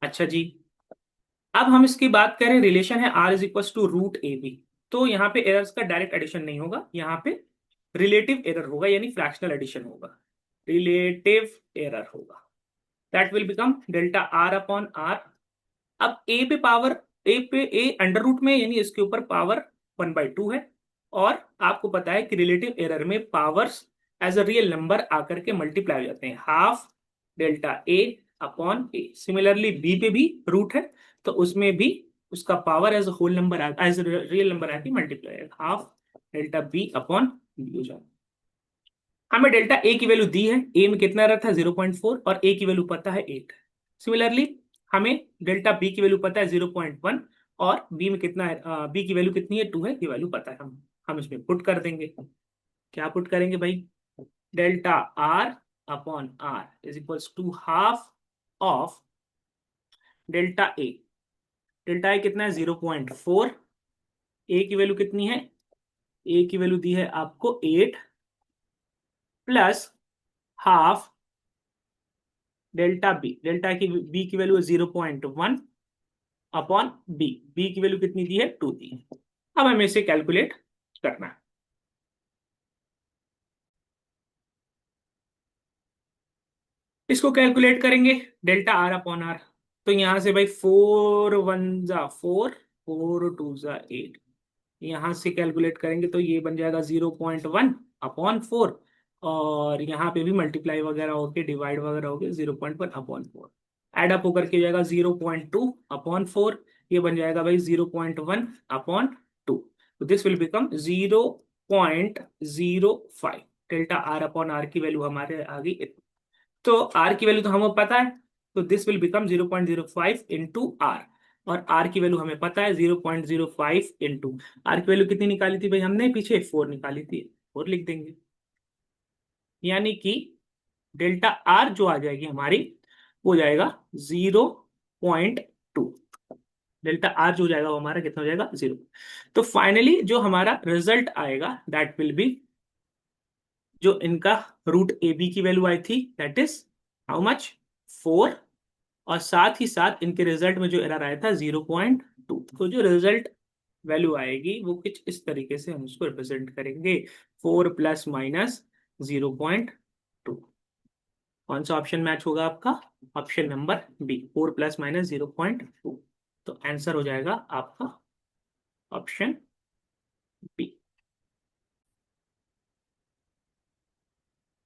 अच्छा जी, अब हम इसकी बात करें, रिलेशन है R is equal to root A B, तो यहाँ पे एरर्स का डायरेक्ट एडिशन नहीं होगा, यहाँ पे रिलेटिव एरर होगा, यानी फ्रैक्शनल एडिशन होगा, रिलेटिव एरर होगा, that will become delta R upon R. अब ए पे पावर, ए अंडर रूट में, यानी इसके ऊपर पावर 1/2 है, और आपको पता है कि रिलेटिव एरर में powers as a real number आकर के मल्टीप्लाई हो जाते हैं, half delta A upon A. Similarly B पे भी रूट है, तो उसमें भी उसका power as whole number, as real number आके multiply, half delta B upon B हो जाए। हमें डेल्टा ए की वैल्यू दी है, ए में कितना रहता है 0.4, और ए की वैल्यू पता है 8। सिमिलरली हमें डेल्टा बी की वैल्यू पता है 0.1, और बी में कितना है, बी की वैल्यू कितनी है 2 है, ये वैल्यू पता है, हम इसमें पुट कर देंगे। क्या पुट करेंगे भाई, delta R upon R is equals to half of delta A. Delta A कितना है 0.4, ए की वैल्यू कितनी है, ए की वैल्यू दी है आपको 8, plus half delta B, delta की बी की वैल्यू 0.1 अपॉन बी, बी की वैल्यू कितनी दी है 2 दी है। अब हमें इसे कैलकुलेट करना है। इसको कैलकुलेट करेंगे डेल्टा आर अपॉन आर, तो यहां से भाई 4 1 जा 4, 4 2 जा 8, यहां से कैलकुलेट करेंगे तो ये बन जाएगा 0.1 अपॉन 4, और यहाँ पे भी मल्टीप्लाई वगैरह होके डिवाइड वगैरह होके 0.1 अपॉन 4, एड अप होकर के जाएगा 0.2 अपॉन 4, ये बन जाएगा भाई 0.1 अपॉन 2, तो this will become 0.05। Delta R upon R की वैल्यू हमारे आ गई, तो आर की वैल्यू तो हमें पता है, तो this will become 0.05 into R, और आर की वैल्यू हमें पता है 0.05 इंटू आर की वैल्यू कितनी निकाली थी भाई हमने पीछे, 4 निकाली थी, 4 लिख देंगे, यानी कि डेल्टा आर जो आ जाएगी हमारी, वो जाएगा 0.2, डेल्टा आर जो हो जाएगा वो हमारा कितना हो जाएगा 0। तो फाइनली जो हमारा रिजल्ट आएगा दैट विल बी, जो इनका रूट ए बी की वैल्यू आई थी दैट इज हाउ मच, 4, और साथ ही साथ इनके रिजल्ट में जो एरर आया था 0.2, तो जो रिजल्ट वैल्यू आएगी वो कुछ इस तरीके से हम उसको रिप्रेजेंट करेंगे, 4 प्लस माइनस 0.2। कौन सा ऑप्शन मैच होगा आपका, option number B, 4 plus minus 0.2, तो आंसर हो जाएगा आपका ऑप्शन बी।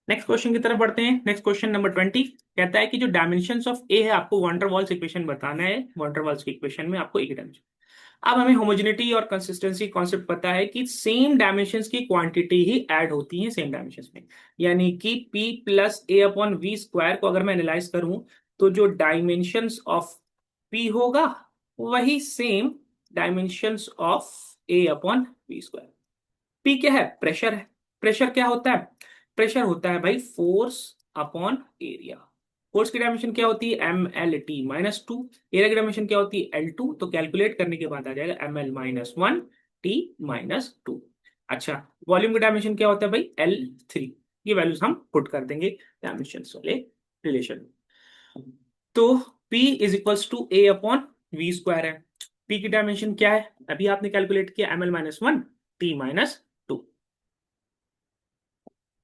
नेक्स्ट क्वेश्चन की तरफ बढ़ते हैं। नेक्स्ट क्वेश्चन नंबर 20 कहता है कि जो डायमेंशंस ऑफ ए है, आपको वॉन्डर वॉल्स इक्वेशन बताना है, वॉन्डर वॉल्स की इक्वेशन में आपको एक डायमेंशन। अब हमें होमोजेनिटी और कंसिस्टेंसी कॉन्सेप्ट पता है कि सेम डायमेंशंस की क्वांटिटी ही ऐड होती है सेम डायमेंशंस में, यानी कि p plus A upon V square को अगर मैं एनालाइज करूं, तो जो डायमेंशंस ऑफ p होगा वही same dimensions of A upon V square. p क्या है, प्रेशर है, प्रेशर क्या होता है, प्रेशर होता है भाई फोर्स अपॉन एरिया। फोर्स की डायमेंशन क्या होती है, mlt-2, एरिया की डायमेंशन क्या होती है L2, तो कैलकुलेट करने के बाद आ जाएगा ml-1 t-2। अच्छा, वॉल्यूम की डायमेंशन क्या होता है भाई L3, ये वैल्यूज हम पुट कर देंगे डायमेंशन वाले रिलेशन। तो P is equals to A upon V square है, P की डायमेंशन क्या है, अभी आपने कैलकुलेट किया ml-1 t-2,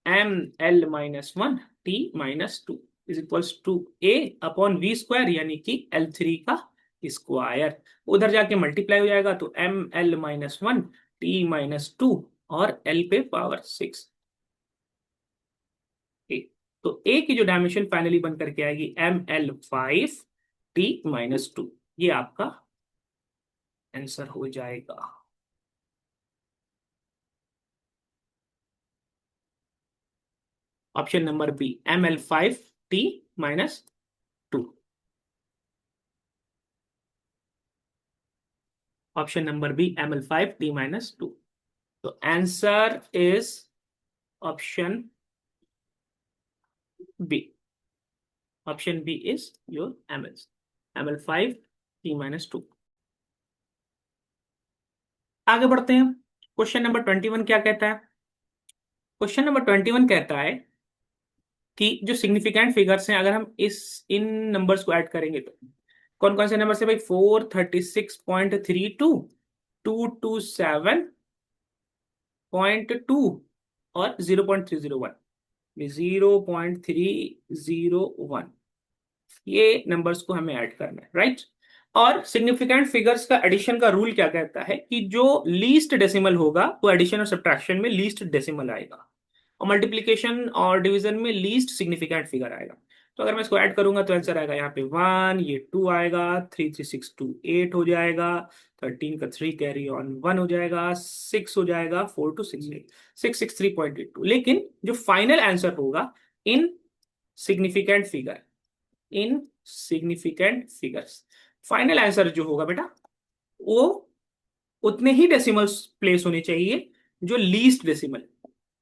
ml-1 t-2 is equals to A upon V square, यानी कि L3 का स्क्वायर, उधर जाके मल्टीप्लाई हो जाएगा, तो ml-1 t-2, और L पे पावर 6 ए, तो ए की जो डायमेंशन फाइनली बन करके आएगी ml-5 t-2, ये आपका आंसर हो जाएगा। Option number B ml5t-2। Option number B ml5t-2। तो answer is option B. Option B is your ml5t-2। आगे बढ़ते हैं। क्वेश्चन नंबर 21 क्या कहता है? क्वेश्चन नंबर 21 कहता है कि जो सिग्निफिकेंट फिगर्स हैं, अगर हम इस इन नंबर्स को ऐड करेंगे तो कौन कौन से नंबर से भाई? 436.32, 227.2 और 0.301। 0.301 ये नंबर्स को हमें ऐड करना है, राइट। और सिग्निफिकेंट फिगर्स का एडिशन का रूल क्या कहता है कि जो लीस्ट डेसिमल होगा वो एडिशन और सब्ट्रैक्शन में लीस्ट डेसिमल आएगा, और मल्टीप्लीकेशन और डिवीजन में लीस्ट सिग्निफिकेंट फिगर आएगा। तो अगर मैं इसको ऐड करूंगा तो आंसर आएगा यहाँ पे 1, ये 2 आएगा, 3 3 6 2 8 हो जाएगा, 13 का 3 कैरी ऑन 1 हो जाएगा, 6 हो जाएगा, 4 2 6 8, 663.82। लेकिन जो फाइनल आंसर होगा इन सिग्निफिकेंट फिगर, इन सिग्निफिकेंट फिगर्स, फाइनल आंसर जो होगा बेटा वो उतने ही डेसिमल्स प्लेस होने चाहिए जो लीस्ट डेसिमल।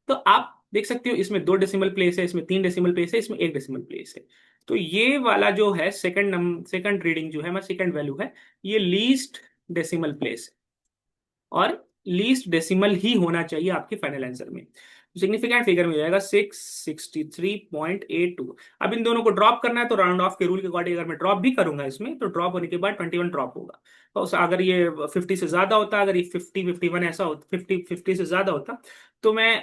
तो आप देख सकते हो इसमें 2 डेसिमल प्लेस है, इसमें 3 डेसिमल प्लेस है, इसमें 1 डेसिमल प्लेस है। तो ये वाला जो है सेकंड रीडिंग जो है, मतलब सेकंड वैल्यू है, ये लीस्ट डेसिमल प्लेस और लीस्ट डेसिमल ही होना चाहिए आपके फाइनल आंसर में। सिग्निफिकेंट फिगर में हो जाएगा 663.82। अब इन दोनों को ड्रॉप करना है तो राउंड ऑफ के रूल के अकॉर्डिंग अगर मैं ड्रॉप भी करूंगा इसमें तो ड्रॉप होने के बाद 21 ड्रॉप होगा। तो अगर ये 50 से ज्यादा होता, अगर ये 50 51 ऐसा होता, 50 से ज्यादा होता तो मैं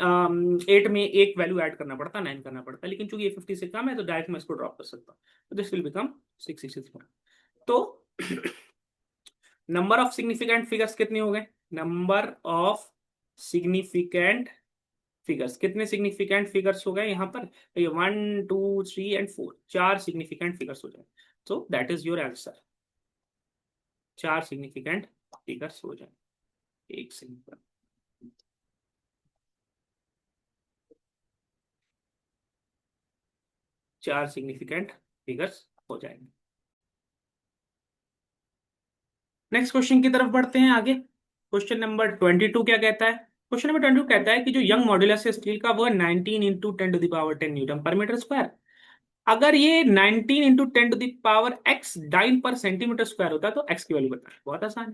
8 में एक वैल्यू ऐड करना पड़ता, 9 करना पड़ता। लेकिन चूंकि ये 50 से कम है तो डायरेक्ट मैं इसको ड्रॉप कर सकता हूँ। तो दिस विल बिकम 663। तो नंबर ऑफ सिग्निफिकेंट फिगर्स कितने हो गए? नंबर ऑफ सिग्निफिकेंट फिगर्स, कितने सिग्निफिकेंट फिगर्स हो गए यहाँ पर? ये 1 2 3 एंड 4, 4 सिग्निफिकेंट फिगर्स हो जाए। तो that is your answer. 4 significant figures हो जाए। एक सिंपल 4 सिग्निफिकेंट फिगर्स हो जाएंगे। नेक्स्ट क्वेश्चन की तरफ बढ़ते हैं आगे। क्वेश्चन नंबर 22 क्या कहता है? क्वेश्चन नंबर 22 कहता है कि जो यंग मॉड्यूलस है स्टील का वो है 19 into 10 to the power 10 newton per metre square. अगर ये 19 into 10 to the power x dyne per centimetre square होता है तो x की वैल्यू बताना है। बहुत आसान है।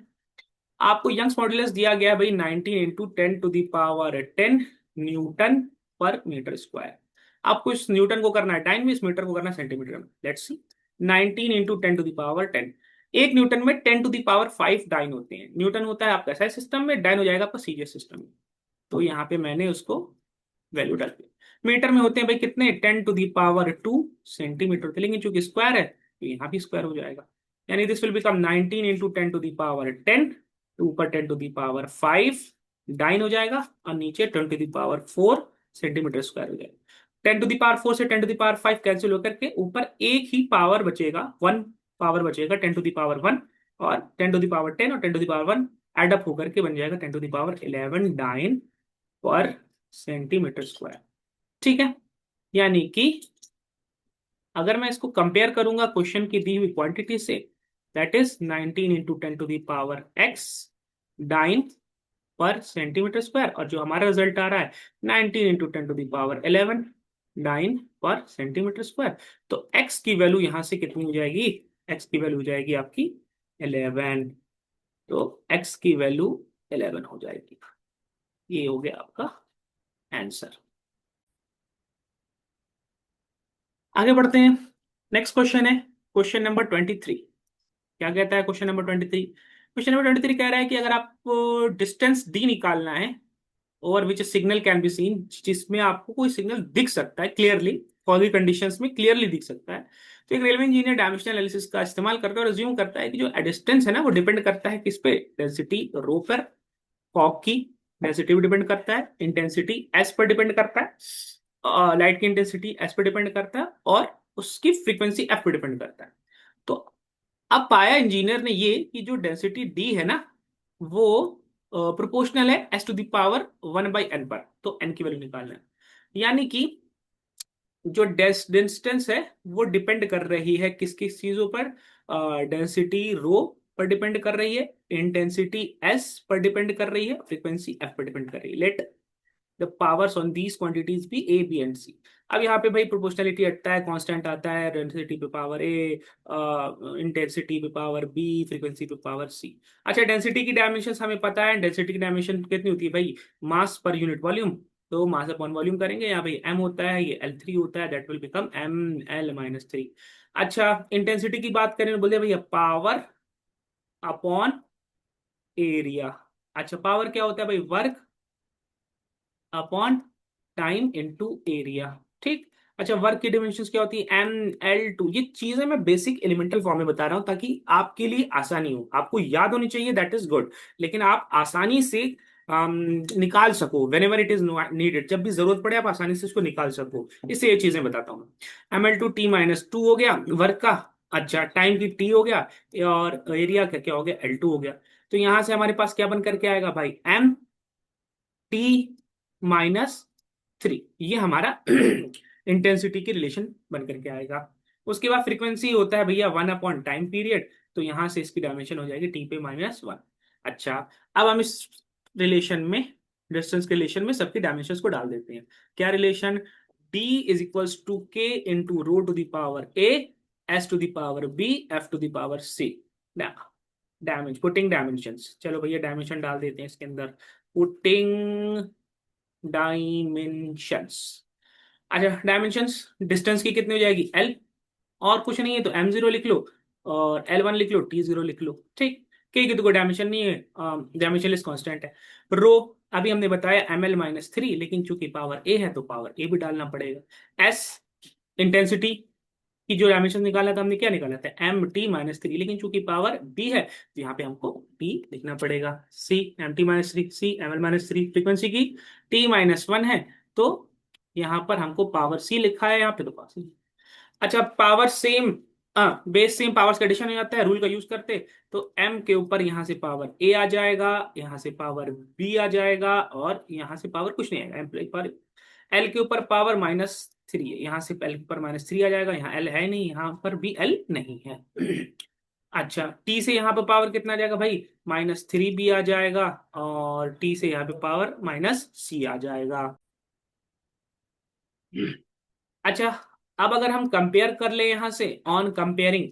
आपको यंग्स मॉड्यूलस दिया गया है भाई 19 into 10 to the power 10 newton per metre square. आपको इस न्यूटन को करना है डाइन में, इस मीटर को करना है सेंटीमीटर में। Let's see. 19 into 10 to the power 10, एक न्यूटन में 10 to the power 5 डाइन होते हैं। न्यूटन होता है आपका एसआई सिस्टम में, डाइन हो जाएगा आपका सीजीएस सिस्टम में। तो यहाँ पे मैंने उसको वैल्यू डाल दी। मीटर में होते हैं भाई कितने? 10 to the power 2 सेंटीमीटर होते हैं, लेकिन चूंकि स्क्वायर है तो यहाँ भी स्क्वायर हो जाएगा। यानी this will become 19 into 10 to the power 10, ऊपर 10 to the power 5 डाइन हो जाएगा और नीचे 10 to the power 4 centimetre square हो जाएगा। 10 to the power 4 से 10 to the power 5 कैंसिल होकर के ऊपर एक ही पावर बचेगा, 1 पावर बचेगा 10 to the power 1, और 10 to the power 10 और 10 to the power 1 एडअप होकर के बन जाएगा 10 to the power 11 dyne per centimetre square. ठीक है। यानी कि अगर मैं इसको कंपेयर करूंगा क्वेश्चन की दी हुई क्वांटिटी से, that is 19 into 10 to the power x dyne per centimetre square, और जो हमारा रिजल्ट आ रहा है 19 into 10 to the power 11 dyne per centimetre square. तो x की वैल्यू यहां से कितनी हो जाएगी? x की वैल्यू हो जाएगी आपकी 11। तो x की वैल्यू 11 हो जाएगी। ये हो गया आपका आंसर। आगे बढ़ते हैं। नेक्स्ट क्वेश्चन है क्वेश्चन नंबर 23। क्या कहता है क्वेश्चन नंबर 23? क्वेश्चन नंबर 23 कह रहा है कि अगर आपको डिस्टेंस डी निकालना है over which signal can be seen, जिसमें आपको कोई सिग्नल दिख सकता है क्लियरली, फॉगी कंडीशंस में क्लियरली दिख सकता है। तो एक रेलवे इंजीनियर डायमेंशनल एनालिसिस का इस्तेमाल करता है और अज्यूम करता है कि जो डिस्टेंस है ना वो डिपेंड करता है किस पे? डेंसिटी रो पर, फॉग की डेंसिटी भी डिपेंड करता है, इंटेंसिटी एस पर डिपेंड करता है, लाइट की इंटेंसिटी एस पर डिपेंड करता है, और उसकी फ्रीक्वेंसी एफ पर डिपेंड करता है। तो अब पाया इंजीनियर ने ये कि जो डेंसिटी डी है ना वो प्रोपोर्शनल है S to the power 1/n पर। तो एन की वैल्यू निकालना है। यानी कि जो डिस्टेंस है वो डिपेंड कर रही है किस किस चीजों पर, डेंसिटी रो पर डिपेंड कर रही है, इंटेंसिटी एस पर डिपेंड कर रही है, फ्रीक्वेंसी एफ पर डिपेंड कर रही है। Let the powers on these quantities be A B and C. अब यहाँ पे भाई प्रोपोर्शनलिटी हटता है, कांस्टेंट आता है, डेंसिटी पे पावर ए, इंटेंसिटी पे पावर बी, फ्रीक्वेंसी पे पावर सी। अच्छा, डेंसिटी की डायमेंशन हमें पता है, डेंसिटी की डायमेंशन कितनी होती है भाई, मास पर यूनिट वॉल्यूम। तो मास अपॉन वॉल्यूम करेंगे, यहाँ भाई एम होता है, ये L3 होता है, that will become M L-3। अच्छा, इंटेंसिटी की बात करें तो बोलते हैं भैया पावर अपॉन एरिया। अच्छा, पावर क्या होता है भाई, work upon time into area. ठीक। अच्छा, वर्क की डिमेंशंस क्या होती है, ML2। ये चीजें मैं बेसिक एलिमेंटल फॉर्म में बता रहा हूं ताकि आपके लिए आसानी हो, आपको याद होनी चाहिए, दैट इज गुड, लेकिन आप आसानी से निकाल सको when ever it is needed, जब भी जरूरत पड़े आप आसानी से इसको निकाल सको, इससे ये चीजें बताता हूँ। ML2T-2 हो गया वर्क का। अच्छा, टाइम की T हो गया, और एरिया का क्या हो गया, L2 हो गया। तो यहां से हमारे पास क्या बन करके आएगा भाई, T-3, ये हमारा इंटेंसिटी की रिलेशन बन करके आएगा। उसके बाद फ्रीक्वेंसी होता है भैया 1 अपॉन टाइम पीरियड, तो यहां से इसकी डायमेंशन हो जाएगी T पे-1। अच्छा, अब हम इस रिलेशन में, डिस्टेंस के रिलेशन में सबकी डायमेंशंस को डाल देते हैं। क्या relation, D is equals to K into rho to the power A, S to the power B, F to the power C। Putting dimensions, चलो भैया डायमेंशन डाल देते हैं इसके अंदर। Putting dimensions. अच्छा, डायमेंशंस डिस्टेंस की कितनी हो जाएगी, L, और कुछ नहीं है तो M0 लिख लो, और L1 लिख लो, T0 लिख लो। ठीक। के की तो कोई डायमेंशन नहीं है, डायमेंशनलेस कांस्टेंट है। रो, अभी हमने बताया ML-3, लेकिन चूंकि पावर ए है तो पावर ए भी डालना पड़ेगा। एस, इंटेंसिटी की जो डायमेंशन निकाला था हमने, क्या निकाला था, MT-3, लेकिन चूंकि पावर बी है तो यहाँ पे हमको टी लिखना पड़ेगा। सी, MT-3, सी ML-3, फ्रीक्वेंसी की T-1 है, तो यहाँ पर हमको पावर सी लिखा है, यहाँ पे तो पावर सी। अच्छा, power same, base same powers का एडिशन हो जाता है, रूल का यूज करते, तो एम के ऊपर यहाँ से पावर ए आ जाएगा, यहाँ से पावर बी आ जाएगा, और यहाँ से पावर कुछ नहीं आएगा, एम पर एल के ऊपर पावर -3 है, यहाँ से एल के ऊपर -3 आ जाएगा, यहाँ एल है नहीं, यहाँ पर भी एल नहीं है। अच्छा, टी से यहाँ पे पावर कितना आ जाएगा भाई, -3 भी आ जाएगा, और टी से यहाँ पे पावर -C आ जाएगा। अच्छा, अब अगर हम कंपेयर कर ले यहाँ से, ऑन कंपेयरिंग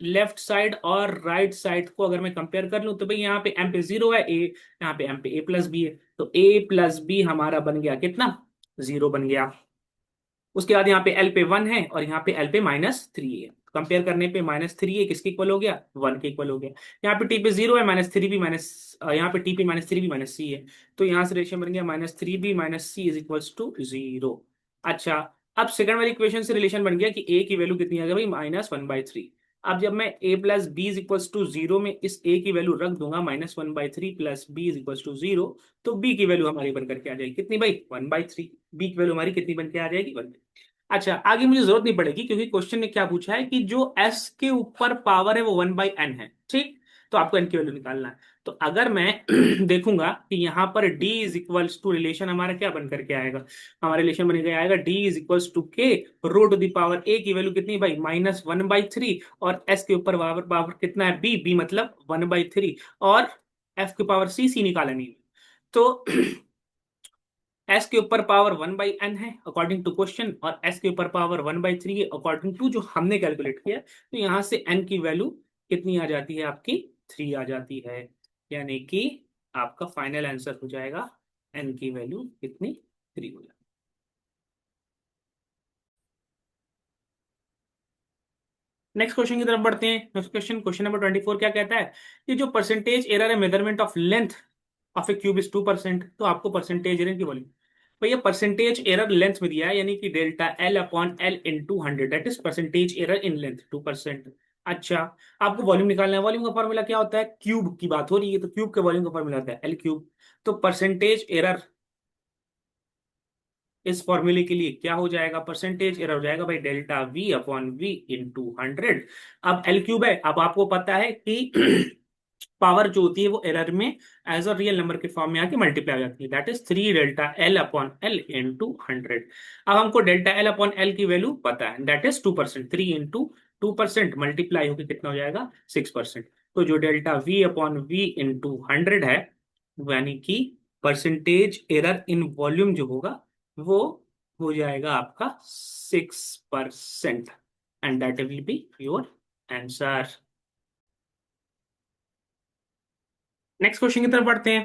लेफ्ट साइड और राइट साइड को अगर मैं कंपेयर कर लूं, तो भाई यहाँ पे एम पे 0 है, ए यहाँ पे एम पे A+B है, तो A+B हमारा बन गया कितना, 0 बन गया। उसके बाद यहाँ पे L पे 1 है, और यहाँ पे L पे -3 है, कंपेयर करने पे -3 है किसके इक्वल हो गया, 1 के इक्वल हो गया। यहाँ पे T पे 0 है, -3 भी माइनस, यहाँ पे T पे -3 भी -C है, तो यहाँ से रिलेशन बन गया -3B-C इज इक्वल्स टू 0। अच्छा, अब सेकंड वाली इक्वेशन से रिलेशन बन गया कि A की वैल्यू कितनी आ गई भाई, -1/3। अब जब मैं A+B इज इक्वल्स टू 0 में इस A की वैल्यू रख दूंगा, -1/3 plus B is equals to 0, तो B की वैल्यू हमारी बन करके आ जाएगी कितनी भाई, 1/3। B की वैल्यू हमारी कितनी बन के आ जाएगी, 1। अच्छा, आगे मुझे जरूरत नहीं पड़ेगी, क्योंकि क्वेश्चन ने क्या पूछा है कि जो S के ऊपर पावर है वो 1/n है। ठीक। तो आपको n की वैल्यू निकालना है। तो अगर मैं देखूंगा कि यहाँ पर D is equals to, relation हमारा क्या बन करके आएगा, हमारा रिलेशन बन के आएगा D is equals to K rho to the power A की वैल्यू कितनी भाई, -1/3, और S के ऊपर पावर पावर कितना है, B मतलब 1/3, और F की पावर C निकाला नहीं। तो एस के ऊपर पावर 1/n है अकॉर्डिंग टू क्वेश्चन, और एस के ऊपर पावर 1/3 है अकॉर्डिंग टू जो हमने कैलकुलेट किया। तो यहां से एन की वैल्यू कितनी आ जाती है आपकी, 3 आ जाती है, यानी कि आपका फाइनल आंसर हो जाएगा एन की वैल्यू कितनी, 3 हो जाएगी। नेक्स्ट क्वेश्चन की तरफ बढ़ते हैं। नेक्स्ट क्वेश्चन, क्वेश्चन नंबर 24 क्या कहता है, ये जो परसेंटेज एरर है measurement of length of A cube is 2%, तो आपको परसेंटेज एरर की वॉल्यूम, भैया परसेंटेज एरर लेंथ में दिया है, यानी कि Δ L/L into 100, that is percentage error in length 2%। अच्छा, आपको वॉल्यूम निकालना है, वॉल्यूम का फॉर्मूला क्या होता है, क्यूब की बात हो रही है तो क्यूब के वॉल्यूम का फॉर्मूला होता है L3। तो परसेंटेज एरर इस फॉर्मूले के लिए क्या हो जाएगा, परसेंटेज एरर हो जाएगा भाई Δ V/V इंटू 100। अब L3 है, अब आपको पता है कि पावर जो होती है वो एरर में एज अ रियल नंबर के फॉर्म में आके मल्टीप्लाई हो जाती है, that is 3 delta L upon L into 100। अब हमको डेल्टा L अपॉन L की वैल्यू पता है, दैट इज 2%, 3 इंटू 2% मल्टीप्लाई होकर कितना हो जाएगा 6%। तो जो delta V upon V into 100 है, यानी कि परसेंटेज एरर इन वॉल्यूम जो होगा वो हो जाएगा आपका 6%, and that will be your answer. Next question की तरफ बढ़ते हैं।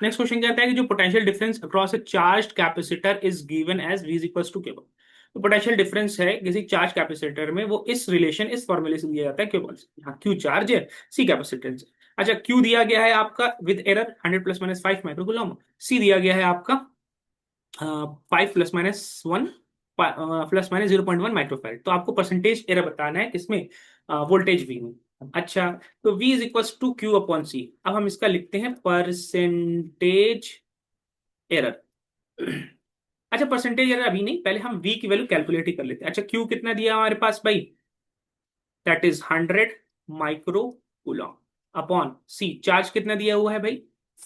नेक्स्ट क्वेश्चन कहता है कि जो potential difference across a charged capacitor is given as V is equal to Q। तो पोटेंशियल डिफरेंस है किसी चार्ज कैपेसिटर में, वो इस रिलेशन इस फॉर्मूले से दिया जाता है। Q यहाँ Q चार्ज है, C कैपेसिटेंस है। अच्छा, Q दिया गया है आपका with error 100 plus minus 5 microcoulomb, C दिया गया है आपका 5 ± 1 ± 0.1 माइक्रोफैराड। तो आपको परसेंटेज एरर बताना है किसमें, वोल्टेज V में। अच्छा, तो V is equal to Q upon C। अब हम इसका लिखते हैं परसेंटेज एरर। अच्छा, परसेंटेज एरर अभी नहीं, पहले हम V की वैल्यू कैलकुलेट ही कर लेते हैं। अच्छा, Q कितना दिया हमारे पास भाई, that is 100 micro upon C। Charge कितना दिया हुआ है भाई,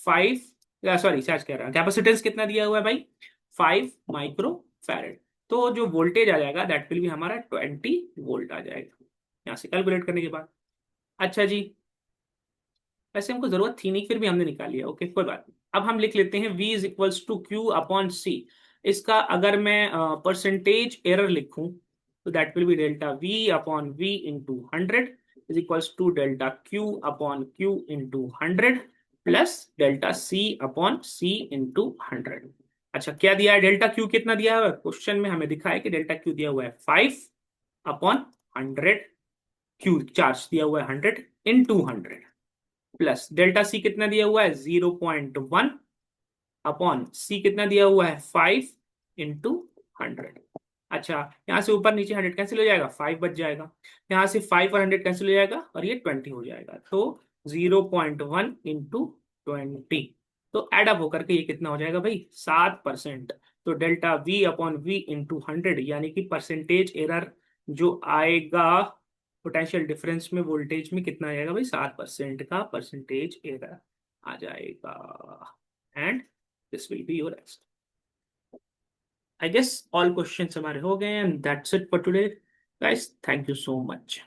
5, सॉरी चार्ज कह रहा है, कैपेसिटेंस कितना दिया हुआ है भाई, 5 माइक्रो फैरेड। तो जो वोल्टेज आ जाएगा दैट विल भी हमारा 20 वोल्ट आ जाएगा यहाँ से कैलकुलेट करने के बाद। अच्छा जी, वैसे हमको जरूरत थी नहीं, फिर भी हमने निकाल लिया, ओके कोई बात नहीं। अब हम लिख लेते हैं V is equals to Q upon C। इसका अगर मैं परसेंटेज एरर लिखूं तो that will be delta V upon V into 100 is equals to delta Q upon Q into 100 plus delta C upon C into 100। अच्छा, क्या दिया है, delta Q कितना दिया हुआ है, क्वेश्चन में हमें दिखा है कि डेल्टा Q दिया हुआ है 5 अपॉन 100, Q चार्ज दिया हुआ है 100 × 100 प्लस डेल्टा सी कितना दिया हुआ है 0.1 अपॉन सी कितना दिया हुआ है 5 × 100। अच्छा, यहाँ से ऊपर नीचे 100 कैंसिल हो जाएगा, 5 बच जाएगा। यहाँ से 5 और 100 कैंसिल हो जाएगा और ये 20 हो जाएगा। तो 0.1 इंटू 20, तो एड अप होकर के ये कितना हो जाएगा भाई, 7%। तो delta V upon V into 100 यानी कि परसेंटेज एरर जो आएगा पोटेंशियल डिफरेंस में वोल्टेज में कितना आएगा भाई, 7% का परसेंटेज एरर आ जाएगा। And this will be your answer. I guess all questions हमारे हो गए and that's it for today guys, thank you so much.